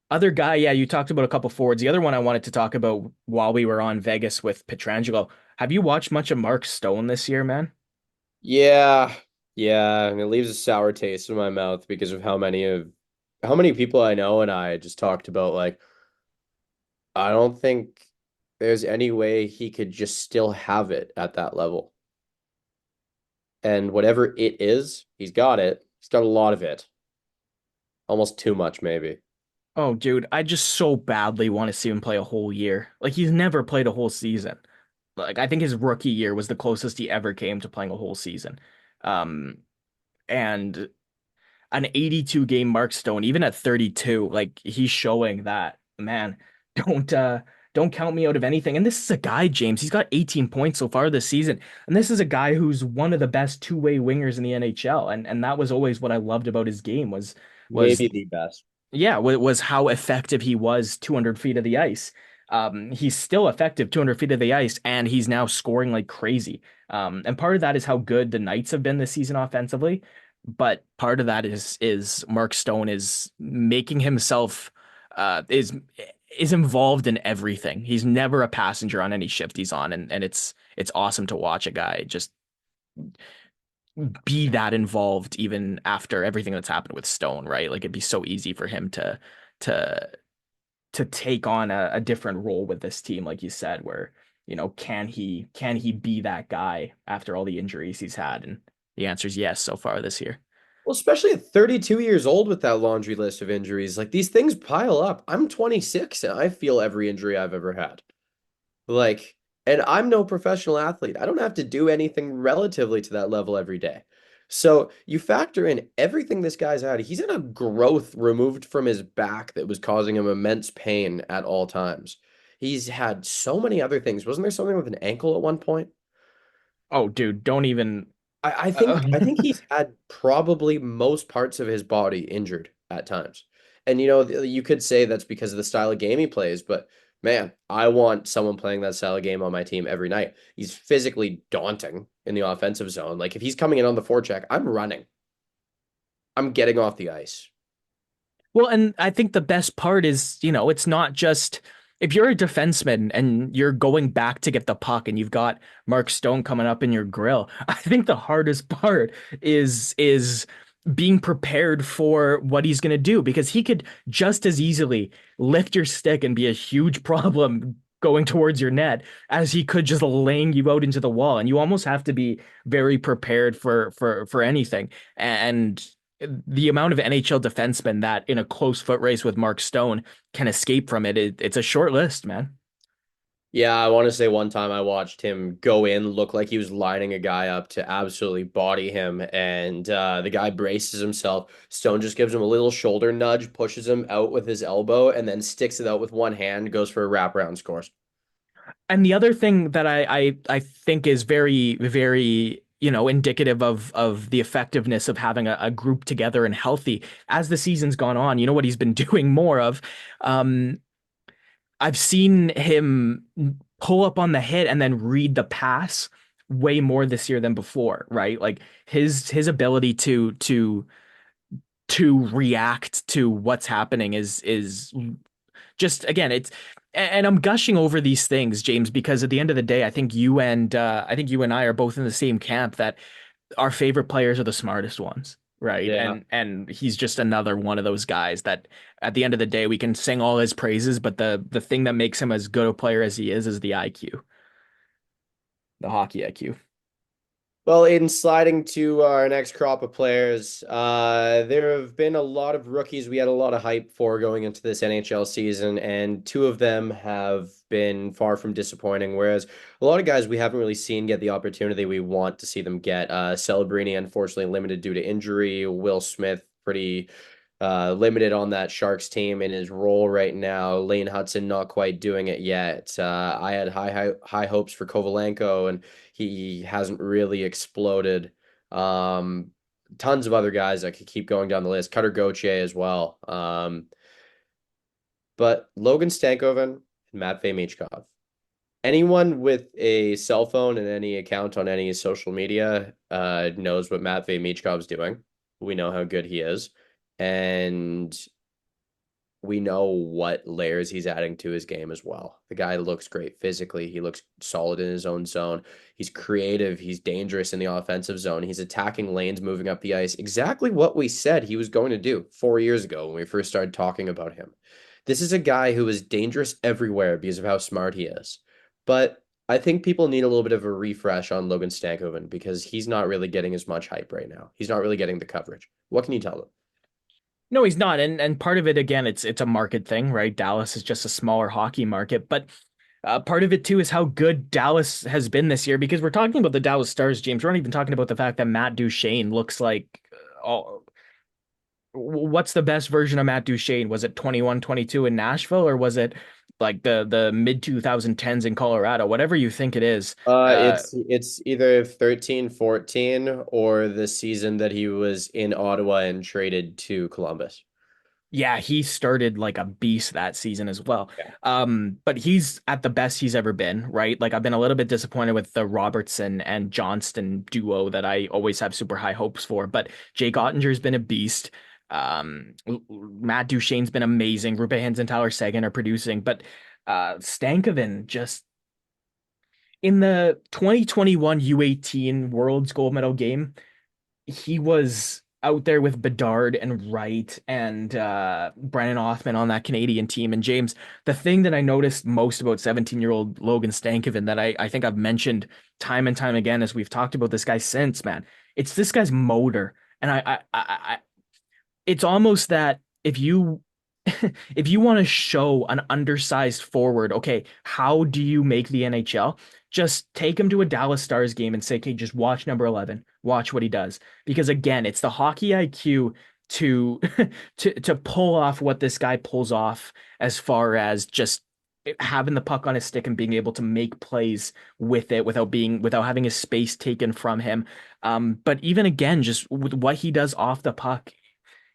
other guy, yeah, you talked about a couple forwards. The other one I wanted to talk about while we were on Vegas with Pietrangelo. Have you watched much of Mark Stone this year, man? Yeah. Yeah. And it leaves a sour taste in my mouth because of how many people I know and I just talked about like I don't think there's any way he could just still have it at that level. And whatever it is, he's got it. He's got a lot of it. Almost too much, maybe. Oh, dude, I just so badly want to see him play a whole year. Like he's never played a whole season. Like I think his rookie year was the closest he ever came to playing a whole season. Um, and an 82 game Mark Stone, even at 32, like he's showing that, man, don't uh don't count me out of anything. And this is a guy, James, he's got 18 points so far this season. And this is a guy who's one of the best two-way wingers in the NHL. And that was always what I loved about his game was Maybe the best. yeah, was how effective he was 200 feet of the ice. He's still effective 200 feet of the ice, and he's now scoring like crazy. And part of that is how good the Knights have been this season offensively, but part of that is Mark Stone is making himself is involved in everything. He's never a passenger on any shift he's on, and it's awesome to watch a guy just be that involved even after everything that's happened with Stone, right? Like it'd be so easy for him to to take on a different role with this team, like you said, where, can he be that guy after all the injuries he's had? And the answer is yes so far this year. Well, especially at 32 years old with that laundry list of injuries. Like these things pile up. I'm 26 and I feel every injury I've ever had. Like, and I'm no professional athlete. I don't have to do anything relatively to that level every day. So you factor in everything this guy's had. He's in a growth removed from his back that was causing him immense pain at all times. He's had so many other things. Wasn't there something with an ankle at one point? Oh, dude, don't even. I think he's had probably most parts of his body injured at times. And you could say that's because of the style of game he plays, but man, I want someone playing that style of game on my team every night. He's physically daunting in the offensive zone. Like if he's coming in on the forecheck, I'm running. I'm getting off the ice. Well, and I think the best part is, it's not just if you're a defenseman and you're going back to get the puck and you've got Mark Stone coming up in your grill. I think the hardest part is being prepared for what he's going to do because he could just as easily lift your stick and be a huge problem going towards your net as he could just laying you out into the wall. And you almost have to be very prepared for anything. And the amount of NHL defensemen that in a close foot race with Mark Stone can escape from it's a short list, man. Yeah, I want to say one time I watched him go in, look like he was lining a guy up to absolutely body him, and the guy braces himself. Stone just gives him a little shoulder nudge, pushes him out with his elbow, and then sticks it out with one hand, goes for a wraparound, scores. And the other thing that I think is very, very, indicative of the effectiveness of having a group together and healthy as the season's gone on, you know what he's been doing more of? Um, I've seen him pull up on the hit and then read the pass way more this year than before, right? Like his ability to react to what's happening is just again and I'm gushing over these things, James, because at the end of the day, I think you and I are both in the same camp that our favorite players are the smartest ones, right? Yeah. And he's just another one of those guys that at the end of the day we can sing all his praises, but the thing that makes him as good a player as he is the IQ, the hockey IQ. Well, Aiden, sliding to our next crop of players, there have been a lot of rookies we had a lot of hype for going into this NHL season, and two of them have been far from disappointing, whereas a lot of guys we haven't really seen get the opportunity we want to see them get. Celebrini, unfortunately, limited due to injury. Will Smith, pretty limited on that Sharks team in his role right now. Lane Hudson not quite doing it yet. I had high hopes for Kovalenko, and he hasn't really exploded. Um, Tons of other guys that could keep going down the list. Cutter Gauthier as well. But Logan Stankoven and Matvei Michkov. Anyone with a cell phone and any account on any social media knows what Matvei Michkov's doing. We know how good he is. And we know what layers he's adding to his game as well. The guy looks great physically. He looks solid in his own zone. He's creative. He's dangerous in the offensive zone. He's attacking lanes, moving up the ice. Exactly what we said he was going to do 4 years ago when we first started talking about him. This is a guy who is dangerous everywhere because of how smart he is. But I think people need a little bit of a refresh on Logan Stankoven because he's not really getting as much hype right now. He's not really getting the coverage. What can you tell them? No, he's not. And part of it again, it's a market thing, right? Dallas is just a smaller hockey market, but part of it too is how good Dallas has been this year because we're talking about the Dallas Stars, James. We're not even talking about the fact that Matt Duchene looks like oh, what's the best version of Matt Duchene? Was it 21, 22 in Nashville or was it like the mid 2010s in Colorado? Whatever you think it is. It's either 13, 14, or the season that he was in Ottawa and traded to Columbus. Yeah, he started like a beast that season as well. Yeah. But he's at the best he's ever been, right? Like I've been a little bit disappointed with the Robertson and Johnston duo that I always have super high hopes for. But Jake Ottinger's been a beast. Matt Duchene's been amazing. Rupe Hintz and Tyler Seguin are producing, but Stankoven just in the 2021 U18 World's Gold Medal game he was out there with Bedard and Wright and Brennan Othman on that Canadian team. And James, the thing that I noticed most about 17-year-old Logan Stankoven that I think I've mentioned time and time again as we've talked about this guy since, man, it's this guy's motor. And it's almost that if you if you want to show an undersized forward, okay, how do you make the NHL? Just take him to a Dallas Stars game and say, okay, just watch number 11, watch what he does. Because again, it's the hockey IQ to to pull off what this guy pulls off as far as just having the puck on his stick and being able to make plays with it without having his space taken from him. But even again, just with what he does off the puck,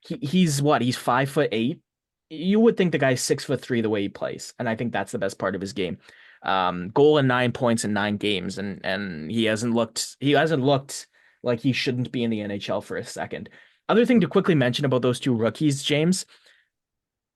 he's what? He's 5'8". You would think the guy's 6'3" the way he plays, and I think that's the best part of his game. Goal and 9 points in 9 games, and he hasn't looked like he shouldn't be in the NHL for a second. Other thing to quickly mention about those two rookies, James,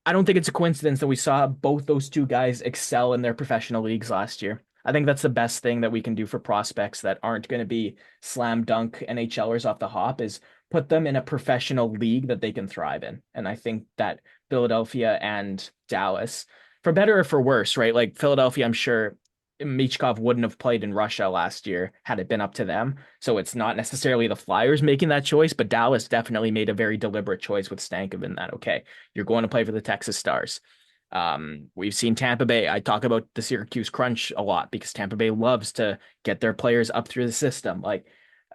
I don't think it's a coincidence that we saw both those two guys excel in their professional leagues last year. I think that's the best thing that we can do for prospects that aren't going to be slam dunk NHLers off the hop is put them in a professional league that they can thrive in. And I think that Philadelphia and Dallas, for better or for worse, right? Like Philadelphia, I'm sure Michkov wouldn't have played in Russia last year had it been up to them. So it's not necessarily the Flyers making that choice, but Dallas definitely made a very deliberate choice with Stankoven that, okay, you're going to play for the Texas Stars. We've seen Tampa Bay. I talk about the Syracuse Crunch a lot because Tampa Bay loves to get their players up through the system. Like,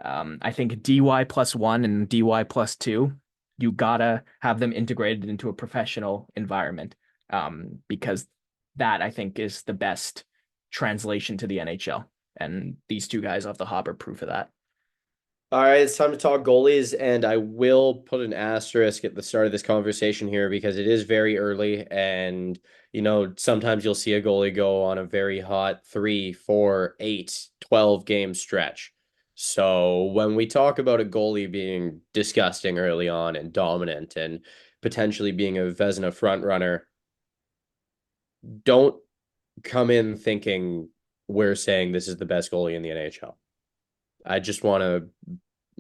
I think DY+1 and DY+2, you gotta have them integrated into a professional environment. Because that I think is the best translation to the NHL. And these two guys off the hop are proof of that. All right, it's time to talk goalies, and I will put an asterisk at the start of this conversation here because it is very early, and sometimes you'll see a goalie go on a very hot 3, 4, 8, 12 game stretch. So when we talk about a goalie being disgusting early on and dominant and potentially being a Vezina front runner, don't come in thinking we're saying this is the best goalie in the NHL. I just want to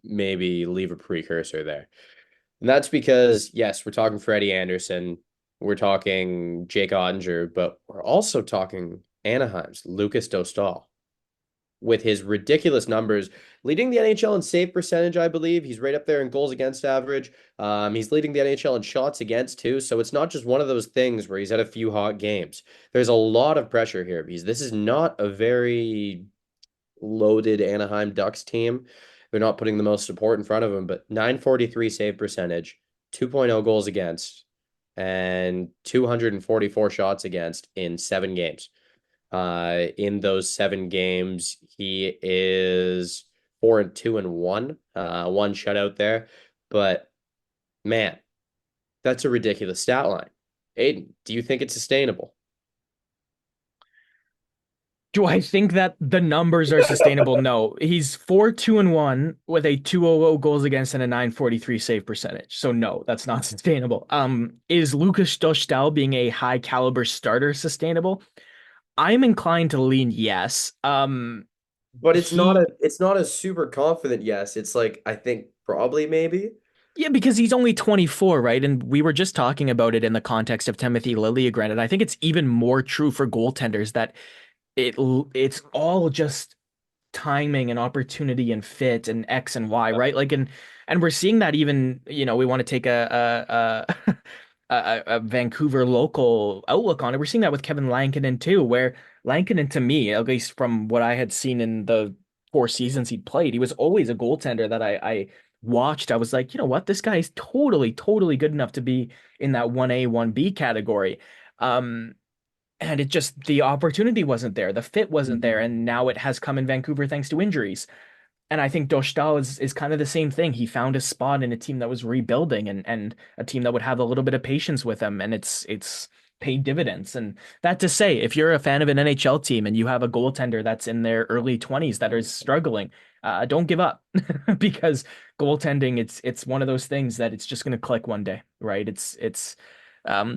maybe leave a precursor there. And that's because, yes, we're talking Freddie Anderson, we're talking Jake Ottinger, but we're also talking Anaheim's Lucas Dostal with his ridiculous numbers, leading the NHL in save percentage, I believe. He's right up there in goals against average. He's leading the NHL in shots against, too. So it's not just one of those things where he's had a few hot games. There's a lot of pressure here because this is not a very loaded Anaheim Ducks team. They're not putting the most support in front of them, but 943 save percentage, 2.0 goals against, and 244 shots against in 7 games. In those 7 games, he is 4-2-1, one shutout there. But man, that's a ridiculous stat line. Aiden, do you think it's sustainable? Do I think that the numbers are sustainable? No. He's 4-2-1 with a 200 goals against and a 943 save percentage. So no, that's not sustainable. Is Lucas Dostal being a high caliber starter sustainable? I'm inclined to lean yes. But He it's not a super confident yes. It's like I think probably maybe. Yeah, because he's only 24, right? And we were just talking about it in the context of Timothy Liljegren, and I think it's even more true for goaltenders that it's all just timing and opportunity and fit and X and Y, right? Like, and we're seeing that even, we want to take a Vancouver local outlook on it. We're seeing that with Kevin Lankinen too, where Lankinen, to me, at least from what I had seen in the 4 seasons he'd played, he was always a goaltender that I watched. I was like, you know what, this guy is totally, totally good enough to be in that 1A, 1B category. Um, and it just, the opportunity wasn't there, the fit wasn't there, and now it has come in Vancouver thanks to injuries. And I think Doshtal is kind of the same thing. He found a spot in a team that was rebuilding, and a team that would have a little bit of patience with him, and it's paid dividends. And that to say, if you're a fan of an NHL team and you have a goaltender that's in their early 20s that is struggling, don't give up because goaltending, it's one of those things that it's just going to click one day, right?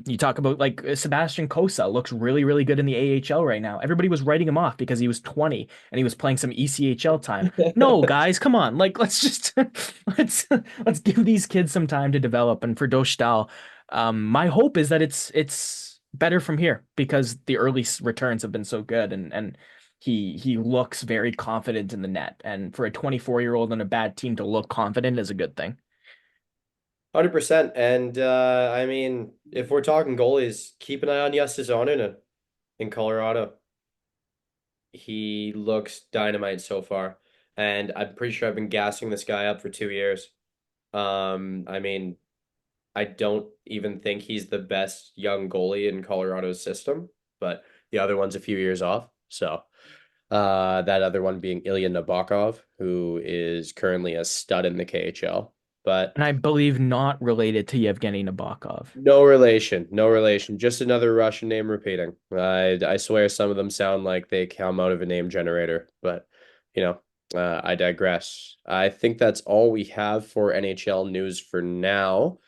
You talk about like Sebastian Cossa looks really, really good in the AHL right now. Everybody was writing him off because he was 20 and he was playing some ECHL time. No, guys, come on. Like, let's just let's let's give these kids some time to develop. And for Dostal, my hope is that it's better from here because the early returns have been so good, and he looks very confident in the net. And for a 24-year-old on a bad team to look confident is a good thing. 100%. And I mean, if we're talking goalies, keep an eye on Justus Ononen in Colorado. He looks dynamite so far. And I'm pretty sure I've been gassing this guy up for 2 years. I mean, I don't even think he's the best young goalie in Colorado's system, but the other one's a few years off. So that other one being Ilya Nabokov, who is currently a stud in the KHL. But And I believe not related to Yevgeny Nabokov. no relation, no relation. Just another Russian name repeating. I swear some of them sound like they come out of a name generator, but you know, I digress. I think that's all we have for NHL news for now.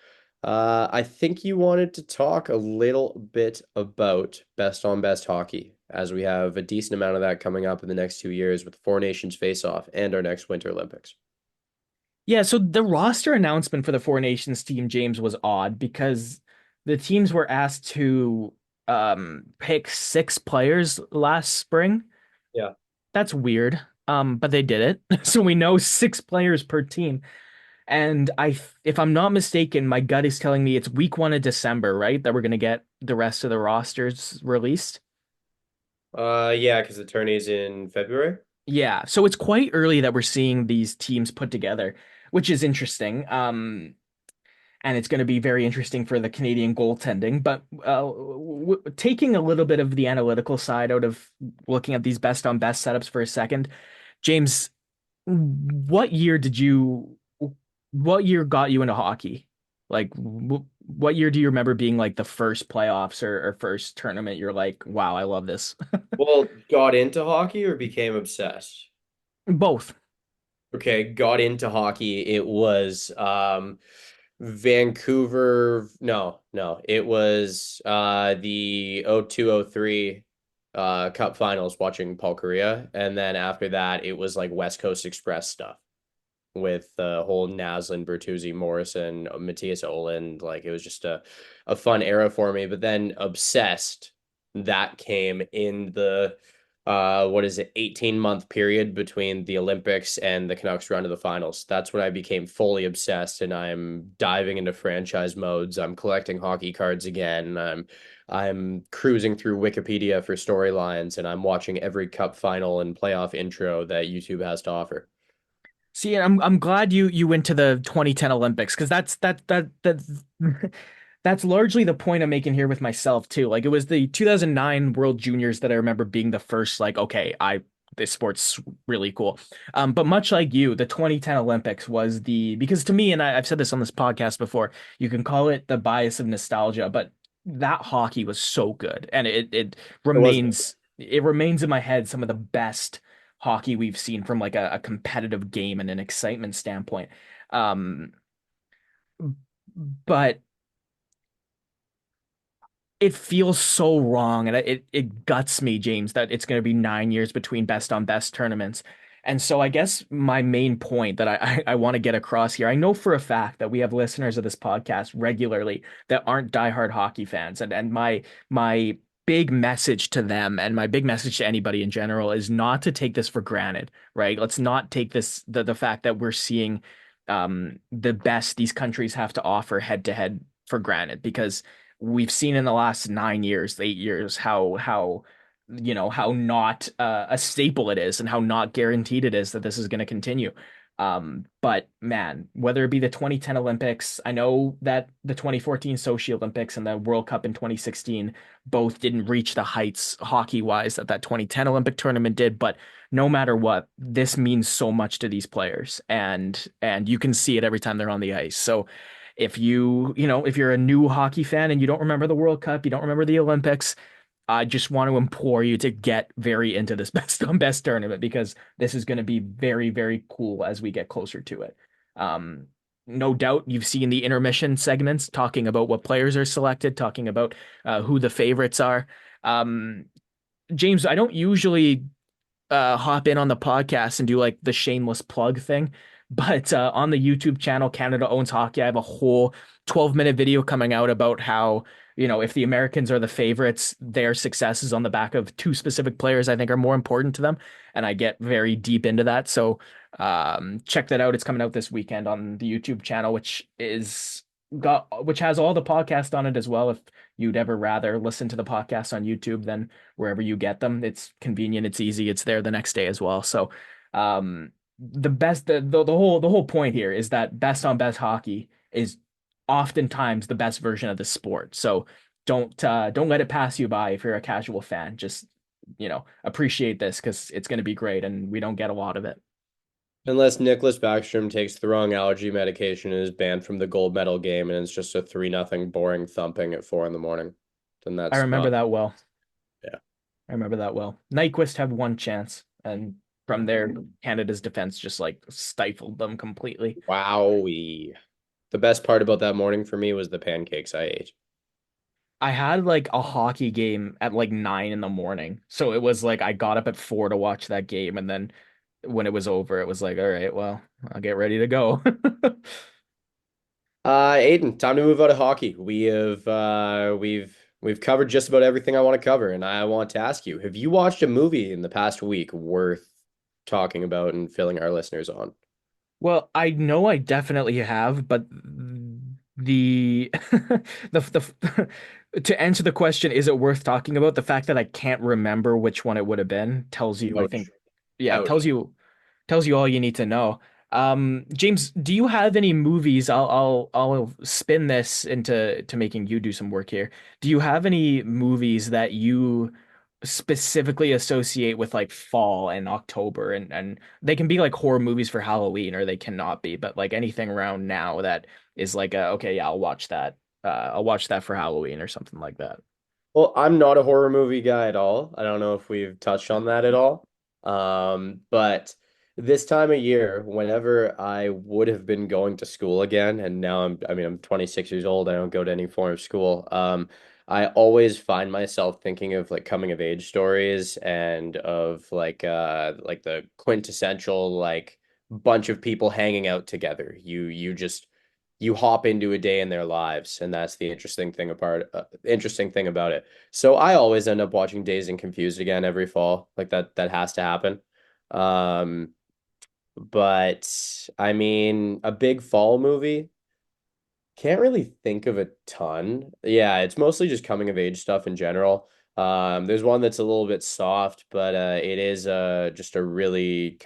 I think you wanted to talk a little bit about best on best hockey, as we have a decent amount of that coming up in the next 2 years with the Four Nations face off and our next Winter Olympics. Yeah, so the roster announcement for the Four Nations team, James, was odd because the teams were asked to pick 6 players last spring. Yeah. That's weird. But they did it. So we know 6 players per team. And if I'm not mistaken, my gut is telling me it's week 1 of December, right? That we're gonna get the rest of the rosters released. Yeah, because the tourney's in February. Yeah, so it's quite early that we're seeing these teams put together, which is interesting. And it's going to be very interesting for the Canadian goaltending. But taking a little bit of the analytical side out of looking at these best on best setups for a second, James, what year did you, what year got you into hockey? Like, what year do you remember being like the first playoffs or first tournament? You're like, wow, I love this. Well, got into hockey or became obsessed? Both. Okay, got into hockey. It was Vancouver. No, no. It was the 02-03 Cup Finals watching Paul Kariya. And then after that, it was like West Coast Express stuff with the whole Naslin, Bertuzzi, Morrison, Matthias Oland. Like it was just a fun era for me. But then Obsessed, that came in the what is it, 18-month period between the Olympics and the Canucks run to the finals. That's when I became fully obsessed and I'm diving into franchise modes. I'm collecting hockey cards again. I'm cruising through Wikipedia for storylines and I'm watching every cup final and playoff intro that YouTube has to offer. See, I'm glad you went to the 2010 Olympics because that's that's largely the point I'm making here with myself too. Like it was the 2009 World Juniors that I remember being the first like, okay, I this sport's really cool. But much like you, the 2010 Olympics was the because to me, and I've said this on this podcast before, you can call it the bias of nostalgia, but that hockey was so good, and It was it remains in my head some of the best hockey we've seen from like a competitive game and an excitement standpoint. Um, but it feels so wrong, and it guts me, James, that it's going to be 9 years between best on best tournaments. And so I guess my main point that I want to get across here, I know for a fact that we have listeners of this podcast regularly that aren't diehard hockey fans, and my big message to them and my big message to anybody in general is not to take this for granted, right? Let's not take the fact that we're seeing the best these countries have to offer head to head for granted because we've seen in the last 9 years, 8 years how how not a staple it is and how not guaranteed it is that this is going to continue. But man, whether it be the 2010 Olympics, I know that the 2014 Sochi Olympics and the World Cup in 2016 both didn't reach the heights hockey wise that that 2010 Olympic tournament did, but no matter what, this means so much to these players and you can see it every time they're on the ice. So if if you're a new hockey fan and you don't remember the World Cup, you don't remember the Olympics, I just want to implore you to get very into this best on best tournament because this is going to be very, very cool as we get closer to it. Um, no doubt you've seen the intermission segments talking about what players are selected, talking about who the favorites are. Um, James, I don't usually hop in on the podcast and do like the shameless plug thing. But on the YouTube channel, Canada Owns Hockey, I have a whole 12-minute video coming out about how, if the Americans are the favorites, their success is on the back of two specific players I think are more important to them. And I get very deep into that. So check that out. It's coming out this weekend on the YouTube channel, which has all the podcast on it as well. If you'd ever rather listen to the podcast on YouTube than wherever you get them. It's convenient, it's easy, it's there the next day as well. So the whole point here is that best on best hockey is oftentimes the best version of the sport. So don't let it pass you by if you're a casual fan. Just appreciate this because it's going to be great and we don't get a lot of it. Unless Nicholas Backstrom takes the wrong allergy medication and is banned from the gold medal game and it's just a 3-0 boring thumping at 4 in the morning, then I that's remember not, that well. yeah. I remember that well. Nyquist had one chance, and from there, Canada's defense just like stifled them completely. Wowie. The best part about that morning for me was the pancakes I ate. I had like a hockey game at like 9 in the morning. So it was like I got up at 4 to watch that game. And then when it was over, it was like, all right, well, I'll get ready to go. Aiden, time to move out of hockey. We've covered just about everything I want to cover, and I want to ask you, have you watched a movie in the past week worth talking about and filling our listeners on? Well, I know I definitely have, but the to answer the question, is it worth talking about? The fact that I can't remember which one it would have been tells you, I think, Ouch. yeah, Ouch. tells you all you need to know. James, do you have any movies? I'll spin this into to making you do some work here. Do you have any movies that you specifically associate with like fall and October and they can be like horror movies for Halloween or they cannot be, but like anything around now that is like okay, yeah, I'll watch that. I'll watch that for Halloween or something like that. Well, I'm not a horror movie guy at all. I don't know if we've touched on that at all. But this time of year, whenever I would have been going to school again, and now I'm 26 years old, I don't go to any form of school. I always find myself thinking of like coming of age stories and of like the quintessential like bunch of people hanging out together. You hop into a day in their lives, and that's the interesting thing about it. So I always end up watching Dazed and Confused again every fall. Like that has to happen. Um, but I mean, a big fall movie, can't really think of a ton. Yeah, it's mostly just coming of age stuff in general. There's one that's a little bit soft, but it is just a really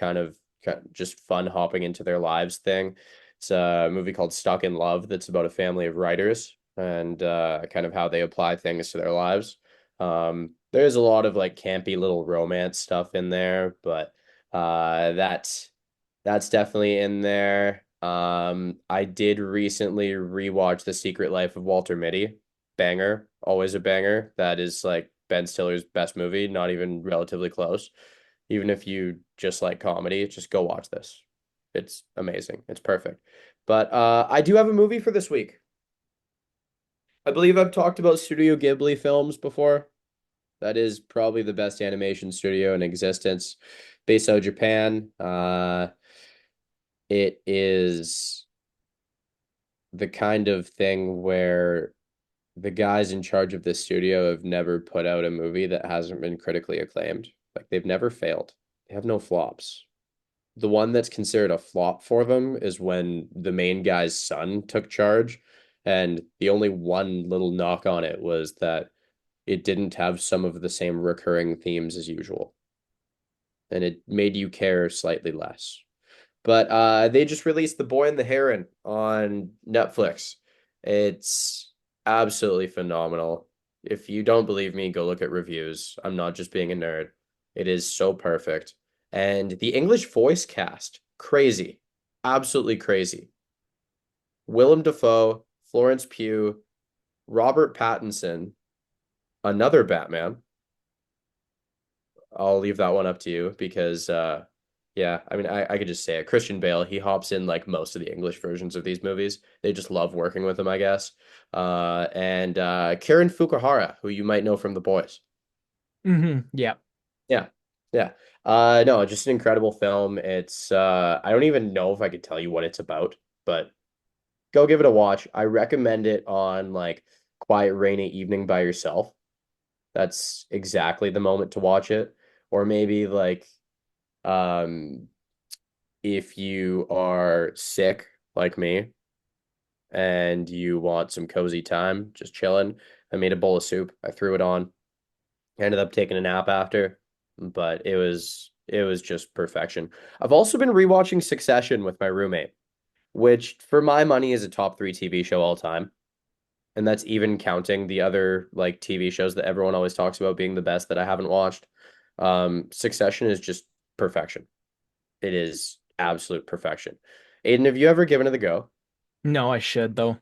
just fun hopping into their lives thing. It's a movie called Stuck in Love that's about a family of writers and kind of how they apply things to their lives. There's a lot of like campy little romance stuff in there, but that's definitely in there. I did recently rewatch The Secret Life of Walter Mitty. Banger, always a banger. That is like Ben Stiller's best movie, not even relatively close. Even if you just like comedy, just go watch this. It's amazing. It's perfect. But I do have a movie for this week. I believe I've talked about Studio Ghibli films before. That is probably the best animation studio in existence, based out of Japan. It is the kind of thing where the guys in charge of this studio have never put out a movie that hasn't been critically acclaimed. Like they've never failed. They have no flops. The one that's considered a flop for them is when the main guy's son took charge, and the only one little knock on it was that it didn't have some of the same recurring themes as usual, and it made you care slightly less. But they just released The Boy and the Heron on Netflix. It's absolutely phenomenal. If you don't believe me, go look at reviews. I'm not just being a nerd. It is so perfect. And the English voice cast, crazy. Absolutely crazy. Willem Dafoe, Florence Pugh, Robert Pattinson, another Batman. I'll leave that one up to you because yeah, I mean I could just say it. Christian Bale, he hops in like most of the English versions of these movies. They just love working with him, I guess. And Karen Fukuhara, who you might know from The Boys. Yeah. Yeah. Yeah. No, just an incredible film. It's I don't even know if I could tell you what it's about, but go give it a watch. I recommend it on like quiet rainy evening by yourself. That's exactly the moment to watch it. Or maybe like Um, if you are sick like me and you want some cozy time, just chilling, I made a bowl of soup. I threw it on. I ended up taking a nap after, but it was just perfection. I've also been rewatching Succession with my roommate, which for my money is a top three TV show all time. And that's even counting the other like TV shows that everyone always talks about being the best that I haven't watched. Succession is just perfection. It is absolute perfection. Aiden, have you ever given it a go? No, I should though.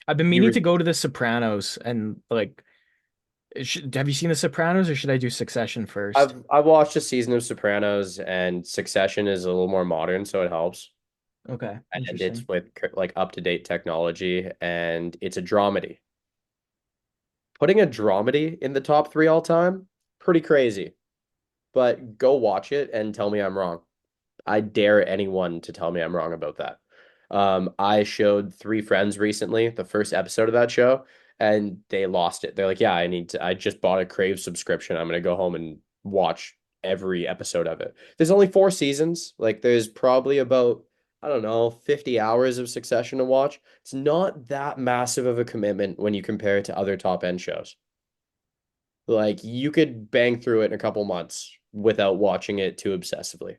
I've been You meaning re to go to The Sopranos and like, have you seen The Sopranos or should I do Succession first? I've watched a season of Sopranos and Succession is a little more modern, so it helps. Okay, And it's interesting. with like up-to-date technology and it's a dramedy. Putting a dramedy in the top three all time, pretty crazy. But go watch it and tell me I'm wrong. I dare anyone to tell me I'm wrong about that. I showed three friends recently the first episode of that show, and they lost it. They're like, "Yeah, I just bought a Crave subscription. I'm gonna go home and watch every episode of it." There's only four seasons. Like, there's probably about, I don't know, 50 hours of Succession to watch. It's not that massive of a commitment when you compare it to other top end shows. Like, you could bang through it in a couple months without watching it too obsessively.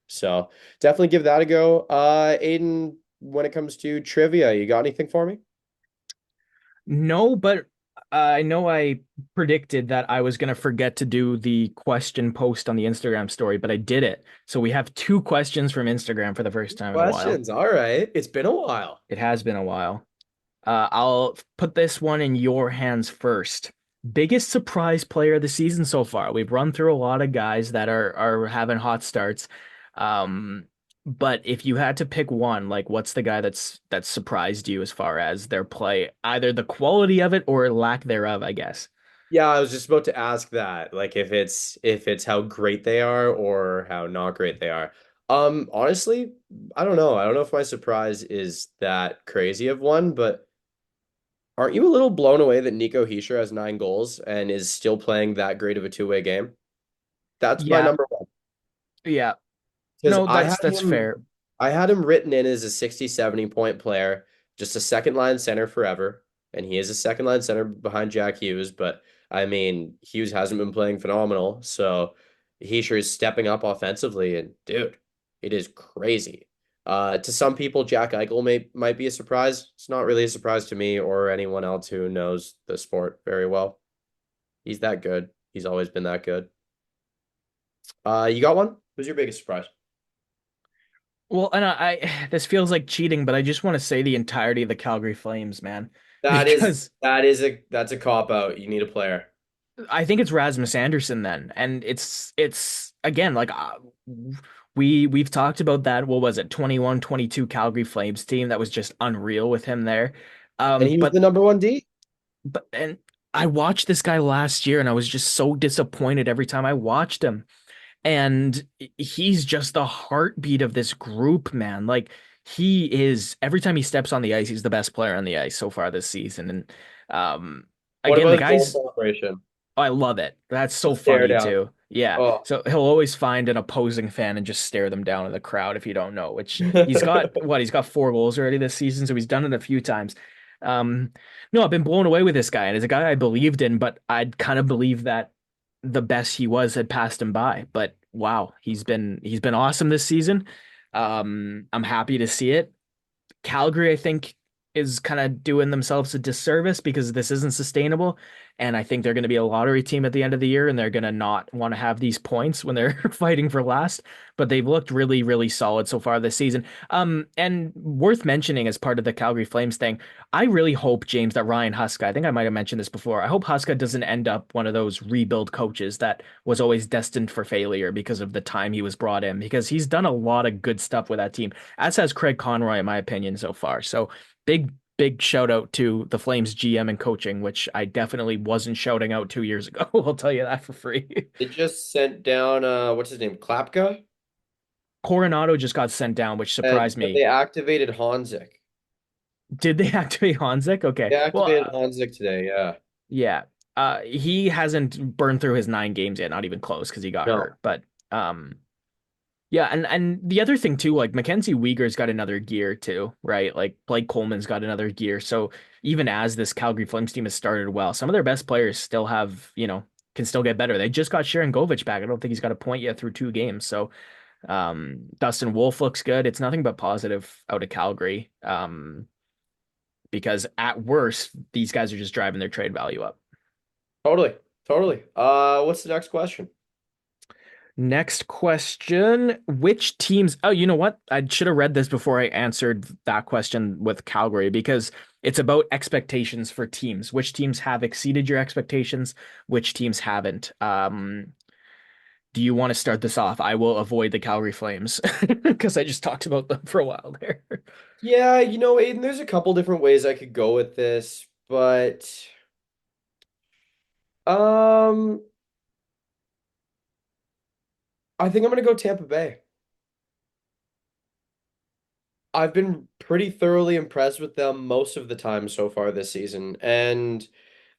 So definitely give that a go. Aiden, when it comes to trivia, you got anything for me? No, but I know I predicted that I was gonna forget to do the question post on the Instagram story, but I did it. So we have two questions from Instagram for the first time in a while. Questions. All right. It's been a while. It has been a while. I'll put this one in your hands first. Biggest surprise player of the season so far. We've run through a lot of guys that are having hot starts. Um, but if you had to pick one, like what's the guy that's surprised you as far as their play, either the quality of it or lack thereof, I guess. Yeah, I was just about to ask that. Like if it's how great they are or how not great they are. Honestly, I don't know. I don't know if my surprise is that crazy of one, but aren't you a little blown away that Nico Hischier has 9 goals and is still playing that great of a two-way game? That's my Yeah, number one. yeah. Because No, that's fair. I had him written in as a 60, 70 point player, just a second line center forever. And he is a second line center behind Jack Hughes, but I mean, Hughes hasn't been playing phenomenal. So he sure is stepping up offensively. And dude, it is crazy. To some people, Jack Eichel might be a surprise. It's not really a surprise to me or anyone else who knows the sport very well. He's that good. He's always been that good. You got one? Who's your biggest surprise? Well, and this feels like cheating, but I just want to say the entirety of the Calgary Flames, man, That is because that is a that's a cop out. You need a player. I think it's Rasmus Anderson then, and it's again like we've talked about that. What was it, 21-22 Calgary Flames team that was just unreal with him there. And he was But the number one D. and I watched this guy last year, and I was just so disappointed every time I watched him. And he's just the heartbeat of this group, man. Like he is every time he steps on the ice, he's the best player on the ice so far this season. And um, What again, the about his goal guy's celebration? I love it. That's The so stare funny down. too. Yeah. Oh. So he'll always find an opposing fan and just stare them down in the crowd if you don't know, which he's got what, he's got 4 goals already this season, so he's done it a few times. Um, no, I've been blown away with this guy, and he's a guy I believed in, but I'd kind of believed that the best he was had passed him by. But wow, he's been awesome this season. I'm happy to see it. Calgary, I think, is kind of doing themselves a disservice because this isn't sustainable. And I think they're going to be a lottery team at the end of the year, and they're going to not want to have these points when they're fighting for last. But they've looked really, really solid so far this season. And worth mentioning as part of the Calgary Flames thing, I really hope, James, that Ryan Huska, I think I might have mentioned this before. I hope Huska doesn't end up one of those rebuild coaches that was always destined for failure because of the time he was brought in, because he's done a lot of good stuff with that team, as has Craig Conroy, in my opinion, so far. So big shout out to the Flames GM and coaching, which I definitely wasn't shouting out 2 years ago. I'll tell you that for free. They just sent down what's his name? Klapka? Coronado just got sent down, which surprised But they me. activated Hanzik. Did they activate Hanzik? Okay. They Well, activated Hanzik today, yeah. yeah. He hasn't burned through his 9 games yet, not even close because he got No. hurt. But um, yeah, and the other thing too, like Mackenzie Weegar's got another gear too, right? Like Blake Coleman's got another gear. So even as this Calgary Flames team has started well, some of their best players still have, can still get better. They just got Sharon Govich back. I don't think he's got a point yet through 2 games. So Dustin Wolf looks good. It's nothing but positive out of Calgary. Because at worst, these guys are just driving their trade value up. Totally. Totally. What's the next question? Next question. Which teams? Oh, you know what? I should have read this before I answered that question with Calgary because it's about expectations for teams. Which teams have exceeded your expectations? Which teams haven't? Do you want to start this off? I will avoid the Calgary Flames because I just talked about them for a while there. Yeah, Aiden, there's a couple different ways I could go with this, but um I think I'm gonna go Tampa Bay. I've been pretty thoroughly impressed with them most of the time so far this season. And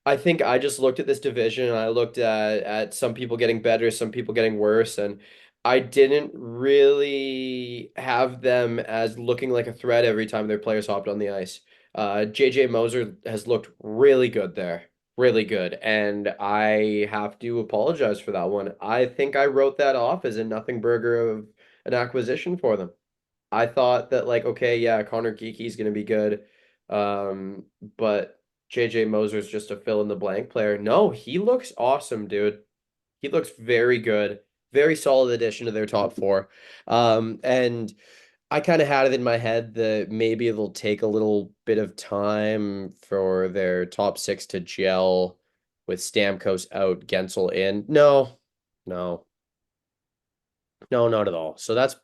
I think I just looked at this division and I looked at some people getting better, some people getting worse, and I didn't really have them as looking like a threat every time their players hopped on the ice. JJ Moser has looked really good there, really good, and I have to apologize for that one. I think I wrote that off as a nothing burger of an acquisition for them. I thought that like, okay, yeah, Connor Geeky's gonna be good. But JJ Moser's just a fill in the blank player. No, he looks awesome, dude. He looks very good. Very solid addition to their top four. And I kind of had it in my head that maybe it'll take a little bit of time for their top six to gel with Stamkos out, Gensel in. No, no, no, not at all. So that's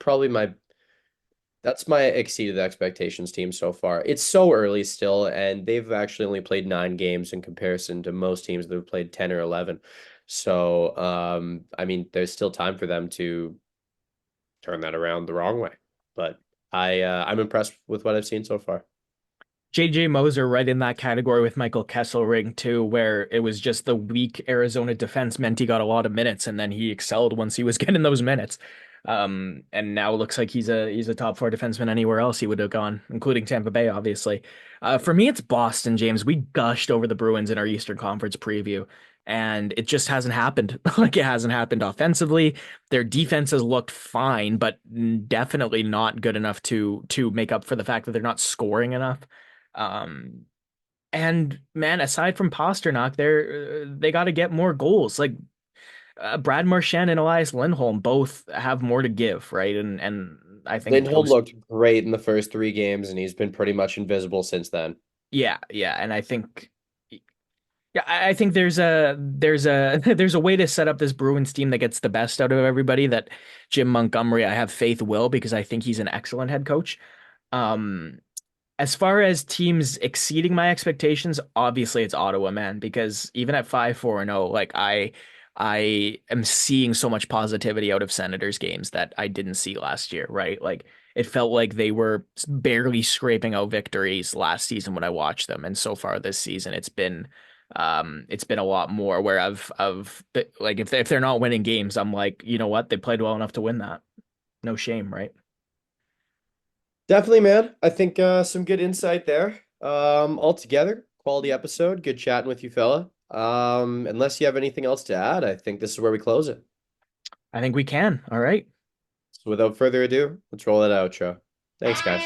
my exceeded expectations team so far. It's so early still, and they've actually only played 9 games in comparison to most teams that have played 10 or 11. So, I mean, there's still time for them to turn that around the wrong way. But I'm impressed with what I've seen so far. JJ Moser right in that category with Michael Kesselring too, where it was just the weak Arizona defense meant he got a lot of minutes and then he excelled once he was getting those minutes. And now it looks like he's a top four defenseman anywhere else he would have gone, including Tampa Bay, obviously. For me, it's Boston, James. We gushed over the Bruins in our Eastern Conference preview, and it just hasn't happened. Like it hasn't happened offensively. Their defense has looked fine, but definitely not good enough to make up for the fact that they're not scoring enough. Um, and man, aside from Pasternak, they got to get more goals. Like Brad Marchand and Elias Lindholm both have more to give, right? And I think Lindholm those, looked great in the first 3 games, and he's been pretty much invisible since then. yeah, and I think. Yeah, I think there's a way to set up this Bruins team that gets the best out of everybody that Jim Montgomery, I have faith will because I think he's an excellent head coach. Um, As far as teams exceeding my expectations, obviously it's Ottawa, man, because even at 5-4-0, like I am seeing so much positivity out of Senators games that I didn't see last year, right? Like it felt like they were barely scraping out victories last season when I watched them. And so far this season, it's been a lot more where I've like if they're not winning games, I'm like, you know what? They played well enough to win that. No shame, right? Definitely, man. I think some good insight there. Altogether, quality episode. Good chatting with you, fella. Unless you have anything else to add, I think this is where we close it. I think we can. All right. So without further ado, let's roll that outro. Thanks, guys.